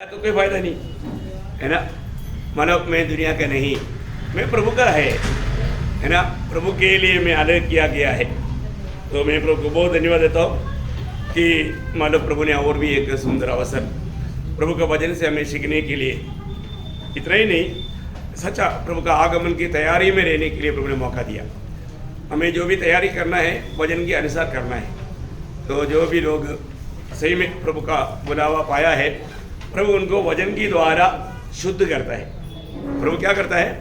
तो कोई फायदा नहीं है ना। मानव मैं दुनिया का नहीं, मैं प्रभु का है ना। प्रभु के लिए मैं अलग किया गया है। तो मैं प्रभु को बहुत धन्यवाद देता हूँ कि मानव प्रभु ने और भी एक सुंदर अवसर प्रभु का वचन से हमें सीखने के लिए, इतना ही नहीं सच्चा प्रभु का आगमन की तैयारी में रहने के लिए प्रभु ने मौका दिया। हमें जो भी तैयारी करना है वचन के अनुसार करना है। तो जो भी लोग सही में प्रभु का बुलावा पाया है, प्रभु उनको वचन के द्वारा शुद्ध करता है। प्रभु क्या करता है?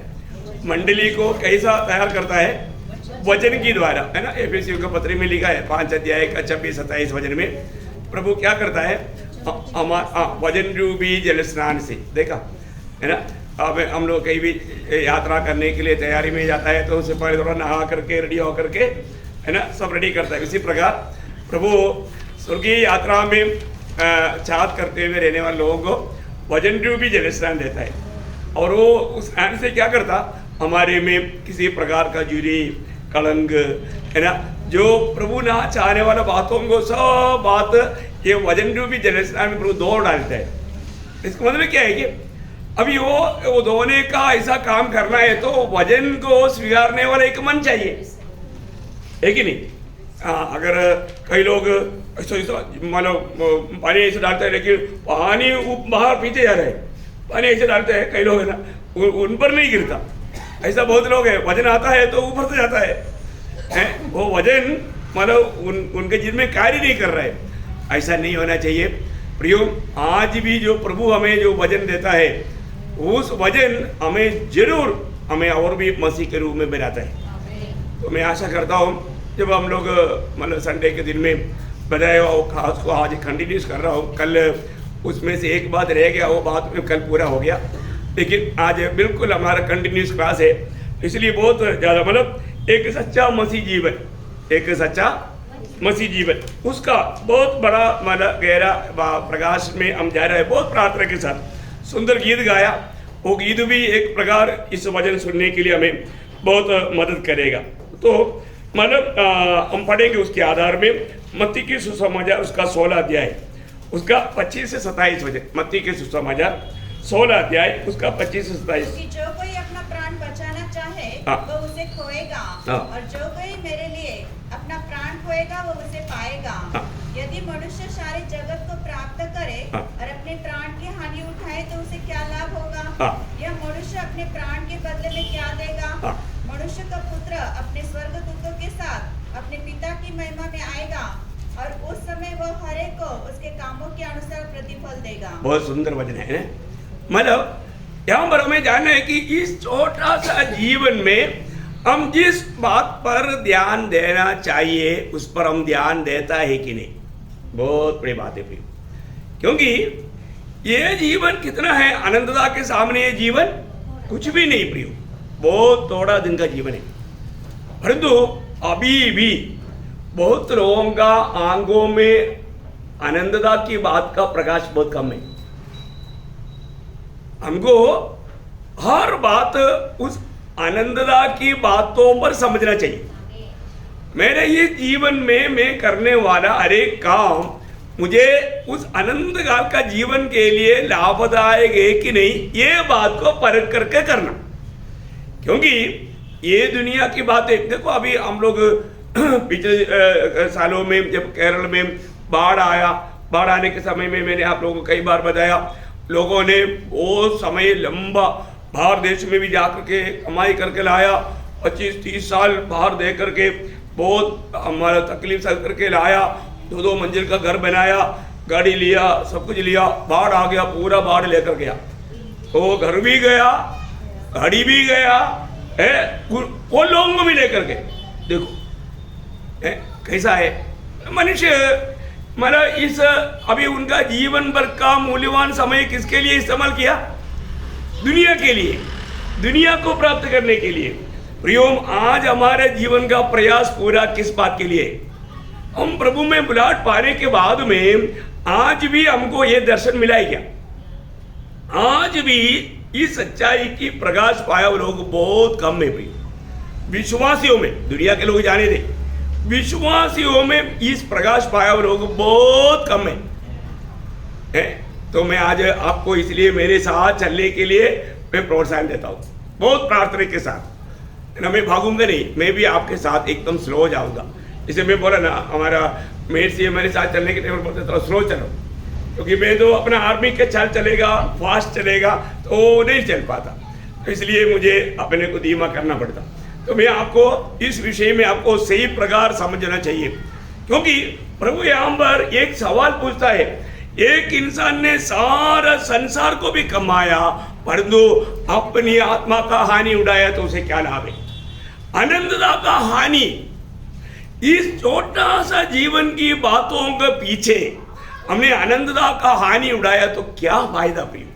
मंडली को कैसा तैयार करता है? वचन के द्वारा, है ना। एफएससी का पत्र में लिखा है 5 अध्याय का 26-27 वचन में प्रभु क्या करता है? वचन रूपी जल स्नान से, देखा है ना। अब हम लोग कहीं भी यात्रा करने के लिए तैयारी में जाता है तो उससे पहले थोड़ा नहा करके रेडी होकर के, है ना, सब रेडी करता है। इसी प्रकार प्रभु स्वर्गीय यात्रा में चाहत करते हुए रहने वाले लोगों को वचन रूपी जल स्नान देता है। और वो उस स्नान से क्या करता? हमारे में किसी प्रकार का जुरी कलंक, है ना, जो प्रभु ना चाहने वाला बातों को सब बात ये वचन रूपी जल स्नान में प्रभु धो डालता है। इसका मतलब क्या है कि अभी वो धोने का ऐसा काम करना है तो वचन को स्वीकारने वाला एक मन चाहिए, है कि नहीं? अगर कई लोग ऐसा मतलब पानी ऐसे डालते हैं लेकिन पानी बाहर पीछे जा रहे हैं, पानी ऐसे डालते हैं कई लोग, है ना, उन पर नहीं गिरता। ऐसा बहुत लोग हैं, वजन आता है तो ऊपर से जाता है वो वजन मतलब उनके जिद में कार्य नहीं कर रहा है। ऐसा नहीं होना चाहिए प्रियो। आज भी जो प्रभु हमें जो वजन देता है उस वजन हमें जरूर हमें और भी मसीह के रूप में बनाता है। तो मैं आशा करता हूँ जब हम लोग मतलब संडे के दिन में बताया हुआ खास को आज कंटिन्यूस कर रहा हूँ। कल उसमें से एक बात रह गया, वो बात में कल पूरा हो गया, लेकिन आज बिल्कुल हमारा कंटिन्यूस क्लास है। इसलिए बहुत ज़्यादा मतलब एक सच्चा मसीह जीवन, एक सच्चा मसीह जीवन उसका बहुत बड़ा मतलब गहरा प्रकाश में हम जा रहे हैं। बहुत प्रार्थना के साथ सुंदर गीत गाया, वो गीत भी एक प्रकार इस वचन सुनने के लिए हमें बहुत मदद करेगा। तो मतलब हम पढ़ेंगे उसके आधार में मत्ती के सुसमाचार उसका 16 अध्याय उसका 25 से 27 वचन। मत्ती के सुसमाचार 16 अध्याय उसका 25 से 27। जो कोई अपना प्राण बचाना चाहे वो उसे खोएगा, और जो कोई मेरे लिए अपना प्राण खोएगा वो उसे पाएगा। यदि मनुष्य सारे जगत को प्राप्त करे और अपने प्राण की हानि उठाए तो उसे क्या लाभ होगा? यह मनुष्य अपने प्राण के बदले में क्या देगा? मनुष्य का पुत्र अपने स्वर्गदूतों के साथ अपने पिता की महिमा में आएगा और उस समय वो हर एक को उसके कामों के अनुसार प्रतिफल देगा। बहुत सुंदर वचन है। मतलब यहाँ पर हमें जानना है कि इस छोटा सा जीवन में हम जिस बात पर ध्यान देना चाहिए उस पर हम ध्यान देता है कि नहीं। बहुत बड़ी बात है प्रिय, क्योंकि ये जीवन कितना है आनंददा के सामने। ये जीवन कुछ भी नहीं प्रिय, बहुत थोड़ा दिन का जीवन है। परंतु अभी भी बहुत लोगों का आंखों में आनंददा की बात का प्रकाश बहुत कम है। हमको हर बात उस आनंददा की बातों पर समझना चाहिए। मेरे ये जीवन में मैं करने वाला हर एक काम मुझे उस आनंद काल का जीवन के लिए लाभदायक है कि नहीं, ये बात को परख करके करना। क्योंकि ये दुनिया की बातें देखो, अभी हम लोग पिछले सालों में जब केरल में बाढ़ आया, बाढ़ आने के समय में मैंने आप लोगों को कई बार बताया, लोगों ने वो समय लंबा बाहर देश में भी जाकर के कमाई करके लाया, 25-30 साल बाहर दे करके बहुत हमारा तकलीफ सह करके लाया, 2-2 मंजिल का घर बनाया, गाड़ी लिया, सब कुछ लिया। बाढ़ आ गया, पूरा बाढ़ लेकर गया, तो घर भी गया, गाड़ी भी गया है, वो लोगों को भी लेकर के। देखो कैसा है मनुष्य। मतलब इस अभी उनका जीवन भर का मूल्यवान समय किसके लिए इस्तेमाल किया? दुनिया के लिए, दुनिया को प्राप्त करने के लिए। प्रियोम, आज हमारे जीवन का प्रयास पूरा किस बात के लिए? हम प्रभु में बुलाहट पाने के बाद में आज भी हमको ये दर्शन मिला है क्या? आज भी इस सच्चाई की प्रकाश पाया हुए लोग बहुत कम है प्रिय। विश्वासियों में, दुनिया के लोग जाने दे, विश्वासियों में इस प्रकाश पाया हुए लोग बहुत कम है। तो मैं आज आपको इसलिए मेरे साथ चलने के लिए मैं प्रोत्साहन देता हूँ, बहुत प्रार्थना के साथ ना। मैं भागूंगा नहीं, मैं भी आपके साथ एकदम स्लो हो जाऊंगा। इसे मैं बोला ना, हमारा मेरे से मेरे साथ चलने के टाइम बोलते थोड़ा स्लो चलो, क्योंकि मैं तो अपना आर्मी के चाल चलेगा, फास्ट चलेगा तो नहीं चल पाता, तो इसलिए मुझे अपने को धीमा करना पड़ता। तो मैं आपको इस विषय में आपको सही प्रकार समझना चाहिए, क्योंकि प्रभु यहाँ पर एक सवाल पूछता है, एक इंसान ने सारा संसार को भी कमाया परंतु अपनी आत्मा का हानि उड़ाया तो उसे क्या लाभ है? अनंतता का हानि। इस छोटा सा जीवन की बातों के पीछे हमने अनंतता का हानि उड़ाया तो क्या फायदा प्रियो,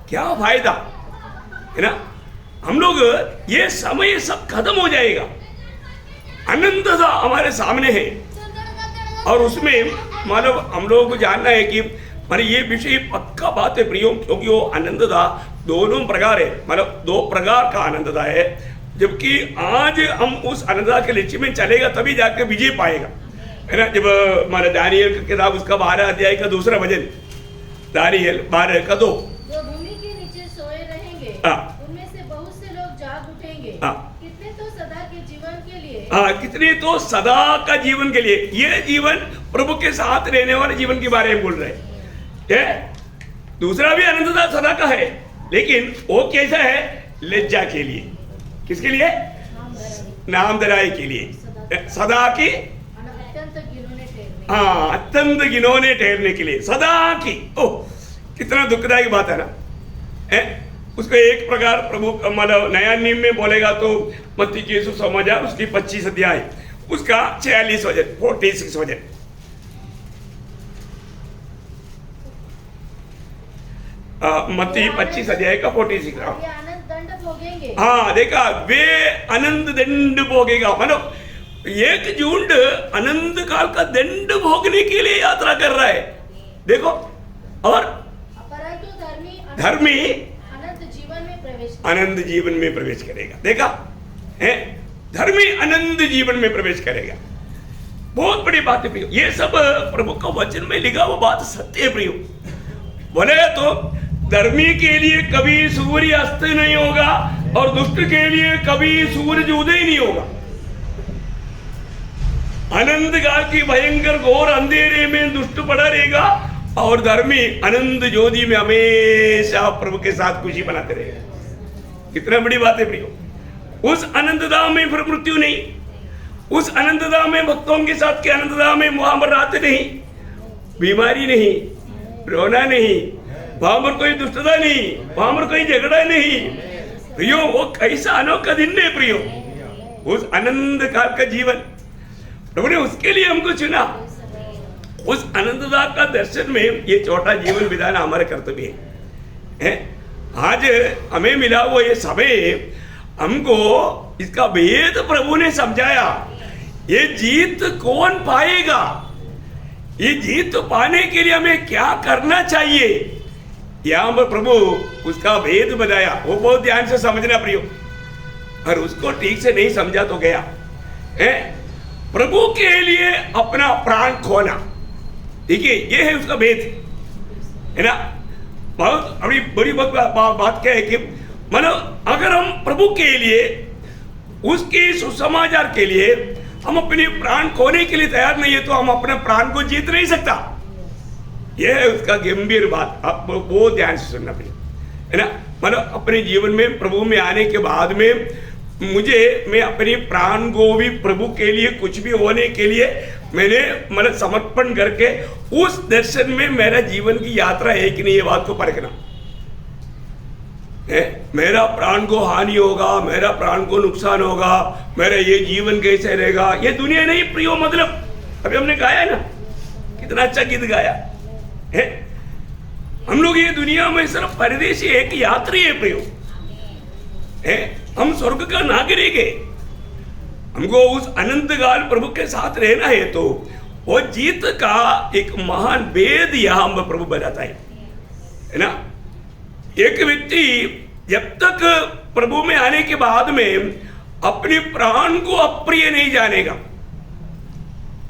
क्या फायदा है ना। हम लोग ये समय सब खत्म हो जाएगा, अनंतता हमारे सामने है और उसमें मतलब हम लोगों को जानना है कि माने ये विषय पक्का बात है प्रियो, क्योंकि वो अनंतता दोनों प्रकार है, मतलब दो प्रकार का अनंतता है। जबकि आज हम उस अनंतता के लक्ष्य में चलेगा तभी जाकर विजय पाएगा, है ना। जब हमारे दानियल की किताब उसका 12 अध्याय का दूसरा वचन, दानियल 12 का 2, जो भूमि के नीचे सोए रहेंगे उनमें से बहुत से लोग जाग उठेंगे, कितने तो सदा के जीवन के लिए, कितने तो सदा का जीवन के लिए। ये जीवन प्रभु के साथ रहने वाले जीवन के बारे में बोल रहे हैं। दूसरा भी अनंतता सदा का है, लेकिन वो कैसा है? लज्जा के लिए। किसके लिए? नामधराई के लिए, सदा की अत्यंत घिनौने ठहरने, अत्यंत घिनौने ठहरने के लिए, सदा की। ओह, कितना दुखदायक बात है ना। उसको एक प्रकार प्रभु मतलब नया नियम में बोलेगा तो मत्ती की सुसमाचार उसकी 25 अध्याय उसका 46 वचन 46 वचन, मत्ती 25 अध्याय का 46। अनंत दंड भोगेंगे। हाँ देखा, वे अनंत दंड भोगेगा, मतलब एक झुंड अनंत काल का दंड भोगने के लिए यात्रा कर रहा है। देखो, और परंतु धर्मी अनंत जीवन में प्रवेश करेगा। देखा है, धर्मी अनंत जीवन में प्रवेश करेगा। बहुत बड़ी बात है प्रियो, ये सब प्रभु का वचन में लिखा वो बात सत्य है प्रियो। बोले तो धर्मी के लिए कभी सूर्य अस्त नहीं होगा और दुष्ट के लिए कभी सूरज उदय नहीं होगा। अनंत काल की भयंकर घोर अंधेरे में दुष्ट पड़ा रहेगा और धर्मी अनंत ज्योति में हमेशा प्रभु के साथ खुशी बनाते रहेगा। कितना बड़ी बात है प्रियो। उस अनंतता में फिर मृत्यु नहीं, उस अनंतता में भक्तों के साथ के अनंतता में वहां पर रात नहीं, बीमारी नहीं, रोना नहीं, वहां पर कोई दुष्टता नहीं, वहां पर कोई झगड़ा नहीं प्रियो। वो कैसा अनोखा दिन है प्रियो, उस आनंद काल का जीवन प्रभु ने उसके लिए हमको चुना। उस अनंतता का दर्शन में ये छोटा जीवन बिताना हमारा कर्तव्य है। आज हमें मिला वो ये समय, हमको इसका भेद प्रभु ने समझाया। ये जीत कौन पाएगा, ये जीत पाने के लिए हमें क्या करना चाहिए, यहाँ पर प्रभु उसका भेद बताया। वो बहुत ध्यान से समझना प्रियो, और उसको ठीक से नहीं समझा तो गया है। प्रभु के लिए अपना प्राण खोना, ठीक है, ये है उसका भेद, है ना। बहुत अभी बड़ी बात क्या है कि मतलब अगर हम प्रभु के लिए, उसके सुसमाचार के लिए हम अपने प्राण खोने के लिए तैयार नहीं है तो हम अपने प्राण को जीत नहीं सकता। यह है उसका गंभीर बात, आप वो ध्यान से सुनना पड़ेगा, है ना। मतलब अपने जीवन में प्रभु में आने के बाद में मैं अपने प्राण को भी प्रभु के लिए कुछ भी होने के लिए मैंने मतलब समर्पण करके उस दर्शन में मेरा जीवन की यात्रा है कि नहीं, ये बात को परखना है। मेरा प्राण को हानि होगा, मेरा प्राण को नुकसान होगा, मेरा ये जीवन कैसे रहेगा, ये दुनिया नहीं प्रियो। मतलब अभी हमने गाया ना, कितना अच्छा गीत गाया है। हम लोग ये दुनिया में सिर्फ परदेशी, एक यात्री है प्रियो, है। हम स्वर्ग का नागरिक है। हमको उस अनंत काल प्रभु के साथ रहना है तो वो जीत का एक महान वेद यहाँ हम प्रभु बताता है ना। एक व्यक्ति जब तक प्रभु में आने के बाद में अपने प्राण को अप्रिय नहीं जानेगा,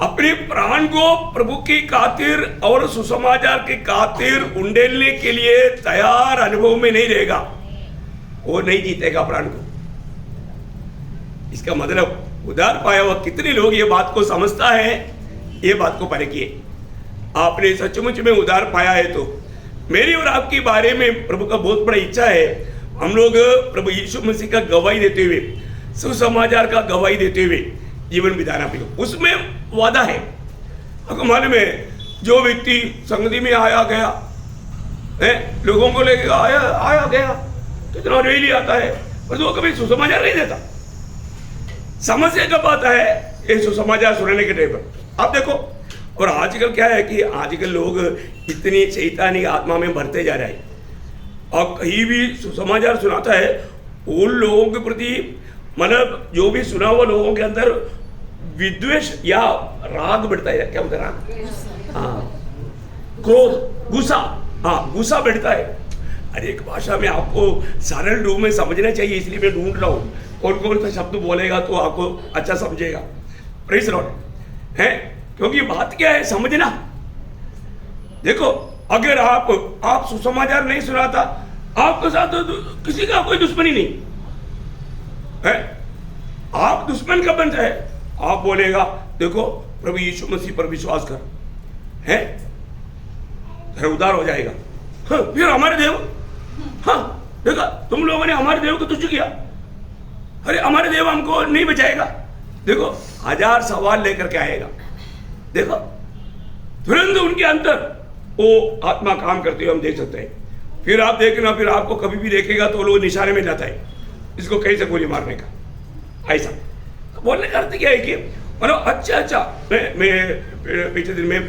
अपने प्राण को प्रभु की खातिर और सुसमाचार की खातिर उंडेलने के लिए तैयार अनुभव में नहीं रहेगा, वो नहीं जीतेगा प्राण को। इसका मतलब उद्धार पाया हुआ कितने लोग ये बात को समझता है, ये बात को परखिए। आपने सचमुच में उद्धार पाया है तो मेरी और आपके बारे में प्रभु का बहुत बड़ा इच्छा है, हम लोग प्रभु यीशु मसीह का गवाही देते हुए, सुसमाचार का गवाही देते हुए जीवन बिताना पड़ेगा। उसमें वादा है। आपको मालूम है, जो व्यक्ति संगति में आया गया है, लोगों को लेकर आया गया, कितना रेली आता है, पर वो कभी सुसमाचार नहीं देता। समस्या कब आता है? ये सुसमाचार सुनाने के टाइम पर। आप देखो, और आजकल क्या है कि आजकल लोग इतनी शैतानी आत्मा में भरते जा रहे हैं, और कहीं भी सुसमाचार सुनाता है, उन लोगों के प्रति मतलब जो भी सुना हुआ लोगों के अंदर विद्वेष या राग बढ़ता है। क्या बोलते हैं राग? हाँ, क्रोध, गुस्सा। हाँ, गुस्सा बढ़ता है। अरे एक भाषा में आपको सरल रूप में समझना चाहिए, इसलिए मैं ढूंढ रहा हूँ कौन कौन सा शब्द बोलेगा तो आपको अच्छा समझेगा। प्रेज़ लॉर्ड है, क्योंकि बात क्या है समझना। देखो, अगर आप सुसमाचार नहीं सुनाता, आपके साथ तो किसी का कोई दुश्मनी नहीं है। आप दुश्मन कब बनता है? आप बोलेगा देखो प्रभु यीशु मसीह पर विश्वास कर, है फिर उद्धार हो जाएगा। हाँ, फिर हमारे देव, हाँ देखा तुम लोगों ने हमारे देव को तुच्छ किया, अरे हमारे देव हमको नहीं बचाएगा। देखो 1000 सवाल लेकर के आएगा। देखो तुरंत उनके अंदर वो आत्मा काम करते हुए हम देख सकते हैं। फिर आप देखना, फिर आपको कभी भी देखेगा तो लोग निशाने में जाता है, इसको कैसे गोली मारने का। ऐसा बोलने का अर्थ क्या है कि मतलब अच्छा मैं पिछले दिन में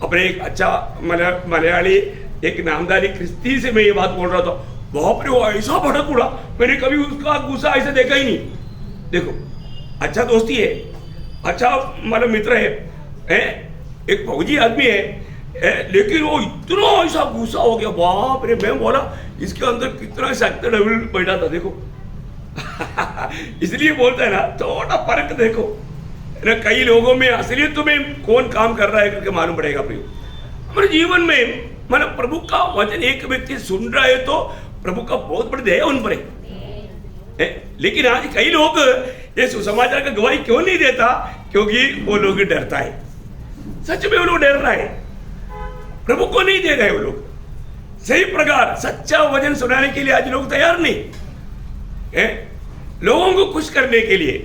अपने एक अच्छा मलयाली एक नामदारी क्रिस्ती से मैं ये बात बोल रहा था। बाप रे, वो ऐसा भड़क उड़ा, मैंने कभी उसका गुस्सा ऐसे देखा ही नहीं। देखो अच्छा दोस्ती है, अच्छा मतलब मित्र है, एक फौजी आदमी है, लेकिन वो इतना ऐसा गुस्सा हो गया, बाप रे। मैं बोला इसके अंदर कितना शक्ति डेविल बैठा था। देखो इसलिए बोलता है ना, थोड़ा फर्क देखो ना, कई लोगों में असलियत में कौन काम कर रहा है करके मालूम पड़ेगा। हमारे जीवन में मतलब प्रभु का वचन एक व्यक्ति सुन रहा है तो प्रभु का बहुत बड़ी दया उन पर है। लेकिन आज कई लोग ये सुसमाचार का गवाही क्यों नहीं देता? क्योंकि वो लोग डरता है। सच में वो लोग डर रहा है, प्रभु को नहीं दे रहे वो लोग। सही प्रकार सच्चा वचन सुनाने के लिए आज लोग तैयार नहीं है, लोगों को खुश करने के लिए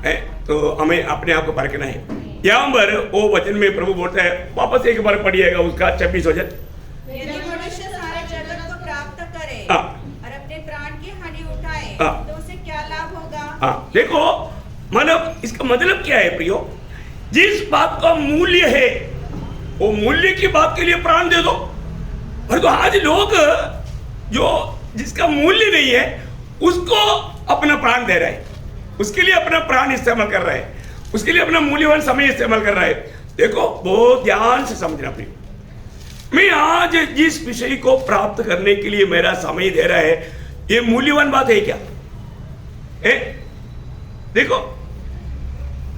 है। तो हमें अपने आप को परखना है। यहाँ पर वो वचन में प्रभु बोलता है, वापस एक बार पढ़िएगा उसका 26 वचन। यदि मनुष्य सारे जगत को प्राप्त करे और अपने प्राण की हानि उठाए तो उसे क्या लाभ होगा? देखो मतलब इसका मतलब क्या है प्रियो? जिस बात का मूल्य है वो मूल्य की बात के लिए प्राण दे दो। और तो आज लोग जो जिसका मूल्य नहीं है उसको अपना प्राण दे रहे हैं, उसके लिए अपना प्राण इस्तेमाल कर रहे हैं, उसके लिए अपना मूल्यवान समय इस्तेमाल कर रहा है। देखो बहुत ध्यान से समझना प्रिय, मैं आज जिस विषय को प्राप्त करने के लिए मेरा समय दे रहा है, ये मूल्यवान बात है क्या? देखो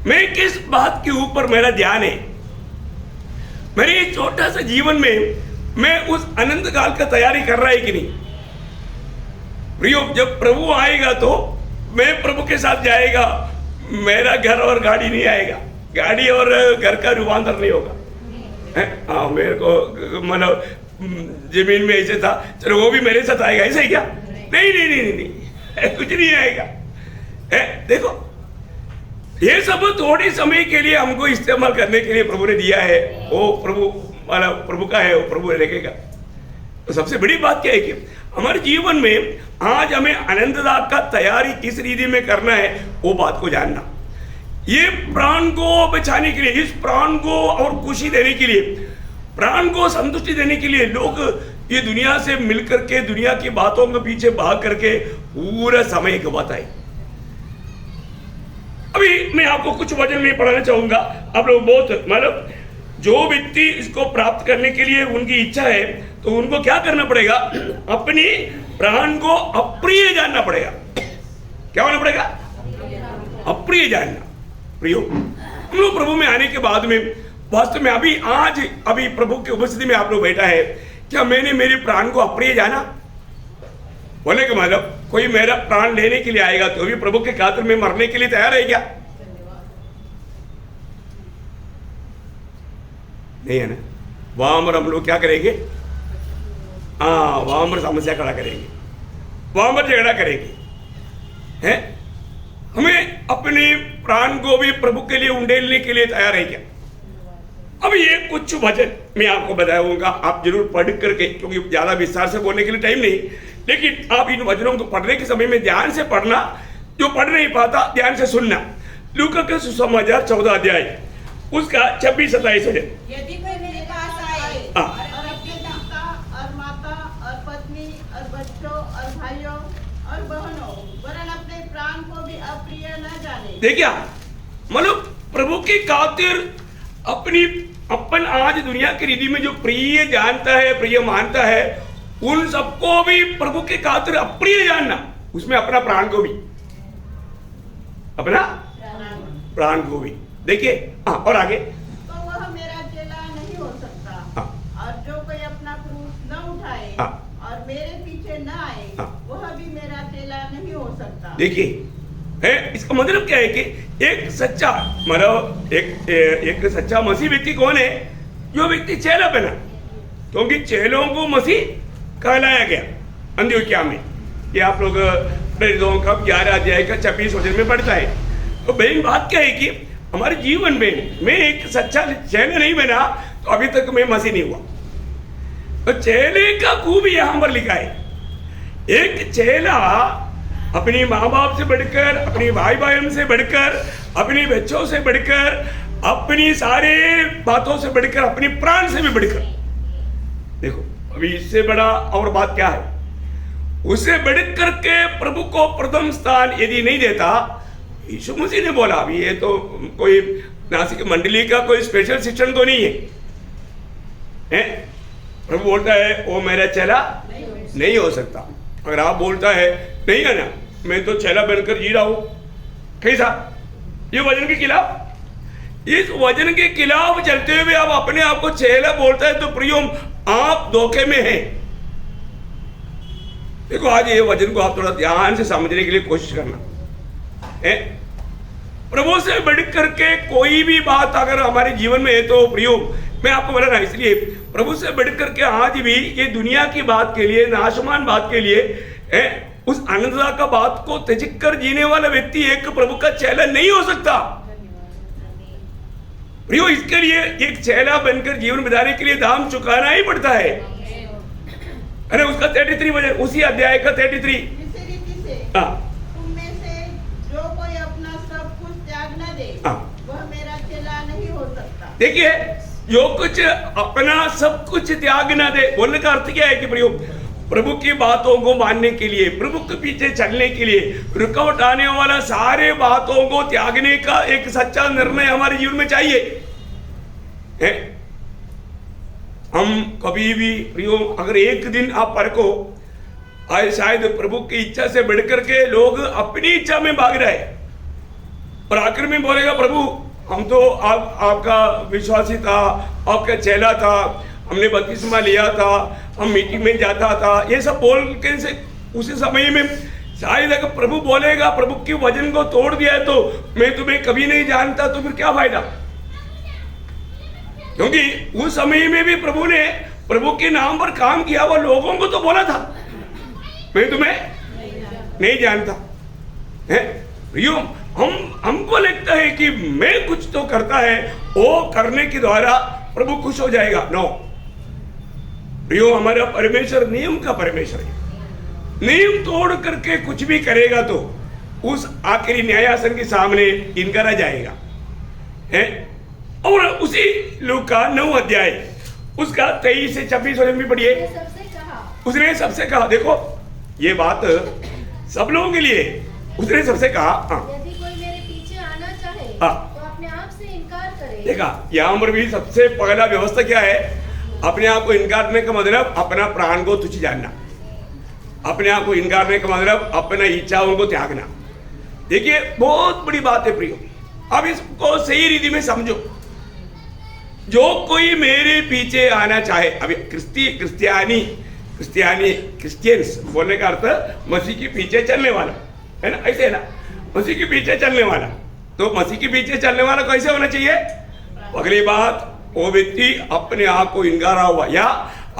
मैं किस बात के ऊपर मेरा ध्यान है। मेरे एक छोटा सा जीवन में मैं उस अनंत काल का तैयारी कर रहा है कि नहीं? प्रियो, जब प्रभु आएगा तो मैं प्रभु के साथ जाएगा, मेरा घर और गाड़ी नहीं आएगा, गाड़ी और घर का रूपांतर नहीं होगा। हाँ, मेरे को मतलब जमीन में ऐसे था, चलो वो भी मेरे साथ आएगा, ऐसा ही क्या? नहीं नहीं नहीं नहीं, कुछ नहीं आएगा। देखो ये सब थोड़ी समय के लिए हमको इस्तेमाल करने के लिए प्रभु ने दिया है। वो प्रभु मतलब प्रभु का है, वो प्रभु रखेगा। तो सबसे बड़ी बात क्या है कि हमारे जीवन में आज हमें अनंतता का तैयारी किस रीति में करना है, वो बात को जानना। ये प्राण को बचाने के लिए, इस प्राण को और खुशी देने के लिए, प्राण को संतुष्टि देने के लिए लोग ये दुनिया से मिलकर के दुनिया की बातों के पीछे भाग करके पूरा समय गवाता है। अभी मैं आपको कुछ वचन में पढ़ाना चाहूंगा। आप लोग बहुत मतलब जो व्यक्ति इसको प्राप्त करने के लिए उनकी इच्छा है तो उनको क्या करना पड़ेगा? अपनी प्राण को अप्रिय जानना पड़ेगा। क्या होना पड़ेगा? अप्रिय जानना। प्रियो, हम लोग प्रभु में आने के बाद में वास्तव में अभी प्रभु की उपस्थिति में आप लोग बैठा है, क्या मैंने मेरे प्राण को अप्रिय जाना? बोले कि मतलब कोई मेरा प्राण लेने के लिए आएगा तो भी प्रभु के खातिर में मरने के लिए तैयार है क्या? नहीं है ना। वहां पर हम लोग क्या करेंगे? वहां पर समस्या खड़ा करेंगे, वहां पर झगड़ा करेंगे, हैं? हमें अपने प्राण को भी प्रभु के लिए उंडेलने के लिए तैयार है क्या? अब ये कुछ वचन मैं आपको बताऊंगा, आप जरूर पढ़ करके, क्योंकि ज्यादा विस्तार से बोलने के लिए टाइम नहीं, लेकिन आप इन वचनों को पढ़ने के समय में ध्यान से पढ़ना, जो पढ़ नहीं पाता ध्यान से सुनना। लूका के सुसमाचार 14 अध्याय उसका 26-27 वचन। यदि कोई मेरे पास आए हाँ। और अपने पिता और माता और पत्नी और बच्चों और भाइयों और बहनों वरन अपने प्राण को भी अप्रिय न जाने। देखिए मतलब प्रभु की खातिर अपन आज दुनिया की रीति में जो प्रिय जानता है, प्रिय मानता है, उन सबको भी प्रभु के खातिर अप्रिय जानना, उसमें अपना प्राण को भी, अपना प्राण को भी। देखिए और आगे, तो वह मेरा चेला नहीं हो सकता। और जो कोई अपना क्रूस न उठाए और मेरे पीछे न आए, वह भी मेरा चेला नहीं हो सकता। देखिए इसका मतलब क्या है कि एक सच्चा मतलब एक सच्चा मसीह व्यक्ति कौन है? जो व्यक्ति चेला बना, क्योंकि चेलों को मसीह कहलाया गया अंत्योक्या में। ये आप लोग प्रेरितों का 11 अध्याय का 26 वचन में पढ़ता है। तो बहन बात क्या है कि हमारे जीवन में मैं एक सच्चा चेला नहीं बना तो अभी तक मैं मसीह नहीं हुआ। तो चेले का खूबी यहां पर लिखा है। एक चेला अपनी माँ बाप से बढ़कर, अपनी भाई बहन से बढ़कर, अपनी बच्चों से बढ़कर, अपनी सारे बातों से बढ़कर, अपनी प्राण से भी बढ़कर, देखो अभी इससे बड़ा और बात क्या है? उसे बढ़कर के प्रभु को प्रथम स्थान यदि नहीं देता, यीशु मसीह ने बोला, अभी ये तो कोई नासिक मंडली का कोई स्पेशल शिक्षण तो नहीं है, प्रभु बोलता है वो मेरा चेला नहीं हो सकता। अगर आप बोलता है नहीं है ना, मैं तो चेला बनकर जी रहा हूं, कैसा? ये वचन के खिलाफ, इस वचन के खिलाफ चलते हुए आप अपने आप को चेला बोलता है तो प्रियो आप धोखे में हैं। देखो आज ये वचन को आप थोड़ा ध्यान से समझने के लिए कोशिश करना है। प्रभु से बढ़ करके कोई भी बात अगर हमारे जीवन में है तो प्रियो मैं आपको बोला ना, इसलिए प्रभु से बढ़ करके आज भी ये दुनिया की बात के लिए, नाशमान बात के लिए, उस अनंतता का बात को त्यज कर जीने वाला व्यक्ति एक प्रभु का चेला नहीं हो सकता। प्रियो इसके लिए एक चेला बनकर जीवन बिताने के लिए दाम चुकाना ही पड़ता है। अरे उसका 33 वचन, उसी अध्याय का 33। इसी रीति से तुम में से जो कोई अपना सब कुछ त्याग न दे, वह मेरा चेला नहीं हो सकता। देखिए जो कुछ अपना सब कुछ त्याग ना दे, बोलने का अर्थ क्या है कि प्रभु की बातों को मानने के लिए, प्रभु के पीछे चलने के लिए, रुकावट आने वाला सारे बातों को त्यागने का एक सच्चा निर्णय हमारे जीवन में चाहिए। हम कभी भी प्रियो अगर एक दिन आप परखो, आज शायद प्रभु की इच्छा से बढ़कर के लोग अपनी इच्छा में भाग रहे और आखिर में बोलेगा प्रभु हम तो आपका विश्वासी था, आपका चेला था, हमने बपतिस्मा लिया था, हम मीटिंग में जाता था, ये सब बोल के से उसी समय में शायद अगर प्रभु बोलेगा प्रभु के वचन को तोड़ दिया है तो मैं तुम्हें कभी नहीं जानता, तो फिर क्या फायदा? क्योंकि उस समय में भी प्रभु ने प्रभु के नाम पर काम किया हुआ लोगों को तो बोला था मैं तुम्हें नहीं जानता है। प्रियो हमको लगता है कि मैं कुछ तो करता है, वो करने के द्वारा प्रभु खुश हो जाएगा। नो प्रियो, हमारा परमेश्वर नियम का परमेश्वर है। नियम तोड़ करके कुछ भी करेगा तो उस आखिरी न्यायासन के सामने इनकारा जाएगा है। और उसी लूका 9 अध्याय उसका 23 से 26 वचन भी पढ़िए। उसने सबसे कहा, देखो ये बात सब लोगों के लिए, उसने सबसे कहा यदि कोई मेरे पीछे आना चाहे तो अपने आप से इनकार करे। देखा यहाँ पर भी सबसे पहला व्यवस्था क्या है? अपने आप को इनकार करने का मतलब अपना प्राण को तुच्छ जानना, अपने आप को इनकार करने का मतलब अपना इच्छाओं को त्यागना। देखिए बहुत बड़ी बात है प्रियो, अब इसको सही रीति में समझो। जो कोई मेरे पीछे आना चाहे, अभी क्रिश्चियंस बोलने का अर्थ मसीह के पीछे चलने वाला है ना, ऐसे है ना, मसीह के पीछे चलने वाला। तो मसीह के पीछे चलने वाला कैसे होना चाहिए? अगली बात, वो व्यक्ति अपने आप को इंगारा हुआ या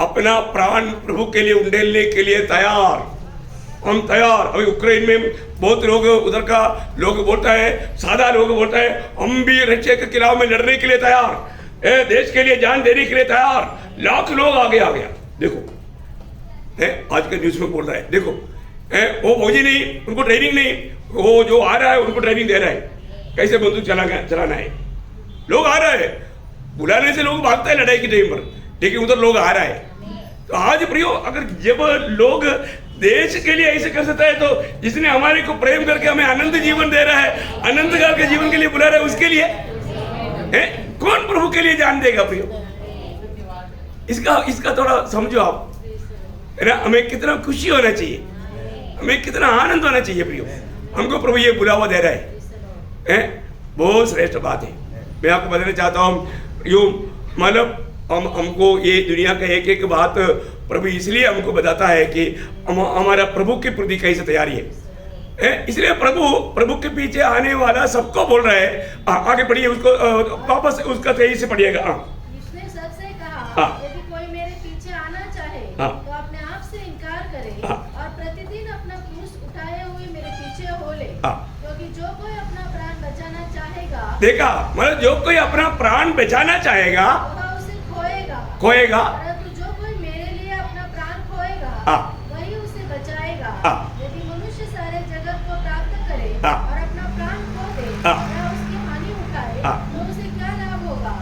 अपना प्राण प्रभु के लिए उंडेलने के लिए तैयार। हम तैयार। अभी यूक्रेन में बहुत लोग, उधर का लोग बोलता है, सादा लोग बोलता है हम भी रशिया के खिलाफ में लड़ने के लिए तैयार, देश के लिए जान देने के लिए तैयार। लाख लोग आगे आ गया। देखो आज के न्यूज में बोल रहा है, देखो वो फौजी नहीं, उनको ट्रेनिंग नहीं, वो जो आ रहा है उनको ट्रेनिंग दे रहा है कैसे बंदूक चलाना है। लोग आ रहे हैं, बुलाने से लोग भागते हैं लड़ाई के टाइम पर, लेकिन उधर लोग आ रहा है। तो आज प्रियो, अगर जब लोग देश के लिए ऐसे कर सकता है, तो जिसने हमारे को प्रेम करके हमें अनंत जीवन दे रहा है, अनंत काल के जीवन के लिए बुला रहा है, उसके लिए कौन प्रभु के लिए जान देगा प्रियो? इसका थोड़ा समझो आप, है ना। हमें कितना खुशी होना चाहिए, हमें कितना आनंद होना चाहिए प्रियो, हमको प्रभु ये बुलावा दे रहा है। बहुत श्रेष्ठ बात है। मैं आपको बताना चाहता हूँ, यूँ मतलब हमको ये दुनिया का एक एक बात प्रभु इसलिए हमको बताता है कि हमारा प्रभु के प्रति कैसे तैयारी है। इसलिए प्रभु के पीछे आने वाला सबको बोल रहा है। आगे पढ़िए, उसको वापस उसका तेजी से पढ़िएगा। इसने सबसे कहा, यदि कोई मेरे पीछे आना चाहे तो अपने आप से इनकार करे और प्रतिदिन अपना क्रूस उठाए हुए मेरे पीछे हो ले, क्योंकि जो कोई अपना प्राण बचाना चाहेगा, देखा, मतलब जो कोई अपना प्राण बचाना चाहेगा खोएगा, परंतु जो कोई मेरे लिए अपना प्राण खोएगा वही उसे बचाएगा। यदि मनुष्य सारे जगत को प्राप्त करे और अपना प्राण खो दे या उसकी हानि उठाए तो उसे क्या लाभ होगा?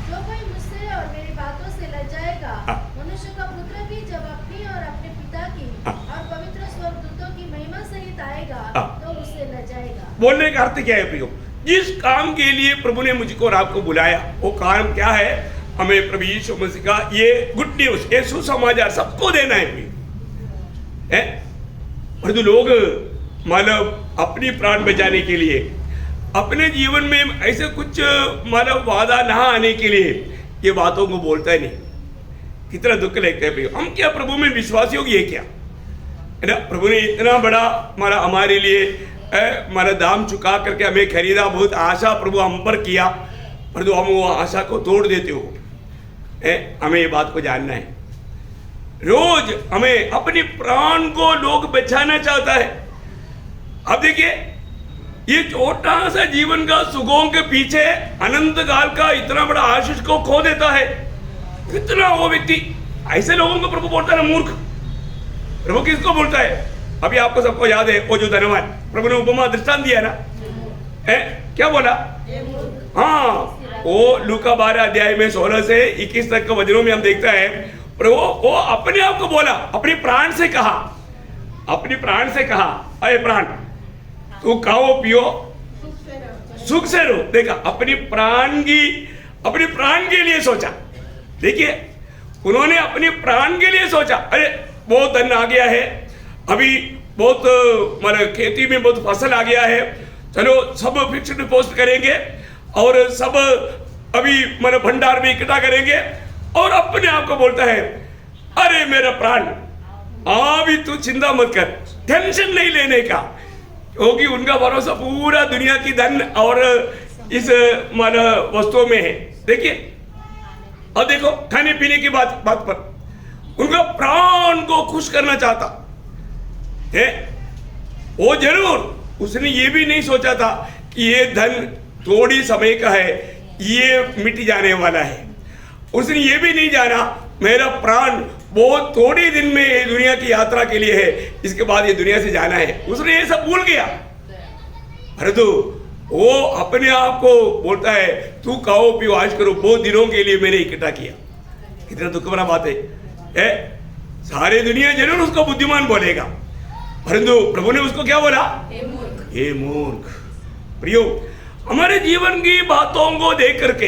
जो कोई मुझसे और मेरी बातों से लजाएगा, मनुष्य का पुत्र भी जब अपनी और अपने पिता की और पवित्र स्वर्गदूतों की महिमा सहित आएगा तो उससे लजाएगा। बोलने का अर्थ क्या है प्रियो? जिस काम के लिए प्रभु ने मुझको और आपको बुलाया, वो काम क्या है? हमें प्रभु यीशु मसीह का ये गुड न्यूज, ये सुसमाचार सबको देना है। और जो लोग मतलब अपनी प्राण बचाने के लिए, अपने जीवन में ऐसे कुछ मतलब वादा ना आने के लिए ये बातों को बोलता है नहीं, कितना दुख लगता है प्रियो। हम क्या प्रभु में विश्वासी होगी, ये क्या है ना? प्रभु ने इतना बड़ा हमारे लिए हमारा दाम चुका करके हमें खरीदा, बहुत आशा प्रभु हम पर किया, पर हम वो आशा को तोड़ देते हो। हमें ये बात को जानना है। रोज हमें अपने प्राण को लोग बचाना चाहता है। अब देखिए, ये छोटा सा जीवन का सुखों के पीछे अनंत काल का इतना बड़ा आशीष को खो देता है। कितना वो व्यक्ति, ऐसे लोगों को प्रभु बोलता है ना मूर्ख। प्रभु किसको बोलता है? अभी आपको सबको याद है, वो जो धनवान, प्रभु ने उपमा दृष्टांत दिया ना, क्या बोला? हाँ, वो लूका 12 अध्याय में 16 से 21 तक के वचनों में हम देखता है, प्रभु वो अपने आप को बोला, अपने प्राण से कहा, अरे प्राण तू खाओ पियो सुख से रहो। देखा, अपने प्राण के लिए सोचा। देखिए, उन्होंने अपने प्राण के लिए सोचा। अरे बहुत धन आ गया है, अभी बहुत मतलब खेती में बहुत फसल आ गया है, चलो सब फिक्स्ड डिपॉजिट करेंगे और सब अभी मतलब भंडार में इकट्ठा करेंगे। और अपने आप को बोलता है, अरे मेरा प्राण अभी तू चिंता मत कर, टेंशन नहीं लेने का, क्योंकि उनका भरोसा पूरा दुनिया की धन और इस मतलब वस्तुओं में है। देखिए, और देखो खाने पीने की बात पर उनका प्राण को खुश करना चाहता है। वो जरूर उसने ये भी नहीं सोचा था कि ये धन थोड़ी समय का है, ये मिट जाने वाला है। उसने ये भी नहीं जाना मेरा प्राण बहुत थोड़ी दिन में ये दुनिया की यात्रा के लिए है, इसके बाद ये दुनिया से जाना है। उसने ये सब भूल गया। परंतु वो अपने आप को बोलता है, तू खाओ पियो ऐश करो, बहुत दिनों के लिए मैंने इकट्ठा किया। कितना दुख भरा बात है। सारी दुनिया जरूर उसको बुद्धिमान बोलेगा, परंतु प्रभु ने उसको क्या बोला? हे मूर्ख। प्रियो, हमारे जीवन की बातों को देख करके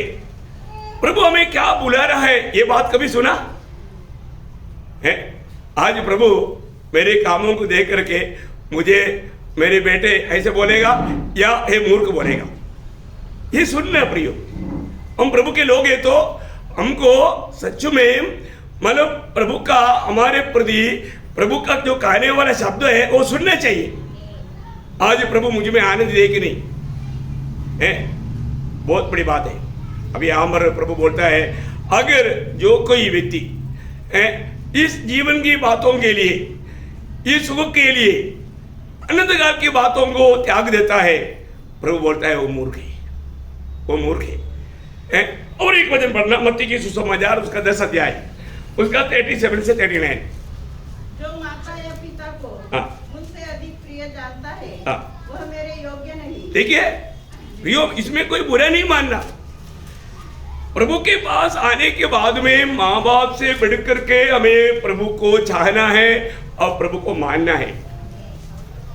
प्रभु हमें क्या बुला रहा है, ये बात कभी सुना है? आज प्रभु मेरे कामों को देख करके मुझे मेरे बेटे ऐसे बोलेगा या हे मूर्ख बोलेगा? ये सुनना प्रियो, हम प्रभु के लोग हैं तो हमको सच में मतलब प्रभु का हमारे प्रति प्रभु का जो कहने वाला शब्द है वो सुनना चाहिए। आज प्रभु मुझ में आनंद दे कि नहीं है, बहुत बड़ी बात है। अभी यहाँ पर प्रभु बोलता है अगर जो कोई व्यक्ति इस जीवन की बातों के लिए, इस सुख के लिए अनंतकाल की बातों को त्याग देता है, प्रभु बोलता है वो मूर्ख है, वो मूर्ख है। और एक वचन पढ़ना मत्ती की सुसमाचार उसका 10 अध्याय उसका 37 से 39। जो माता या पिता को मुझसे अधिक प्रिय जानता है वह मेरे योग्य नहीं। देखिए प्रियो, इसमें कोई बुरा नहीं मानना। प्रभु के पास आने के बाद में माँ बाप से बढ़ करके हमें प्रभु को चाहना है और प्रभु को मानना है।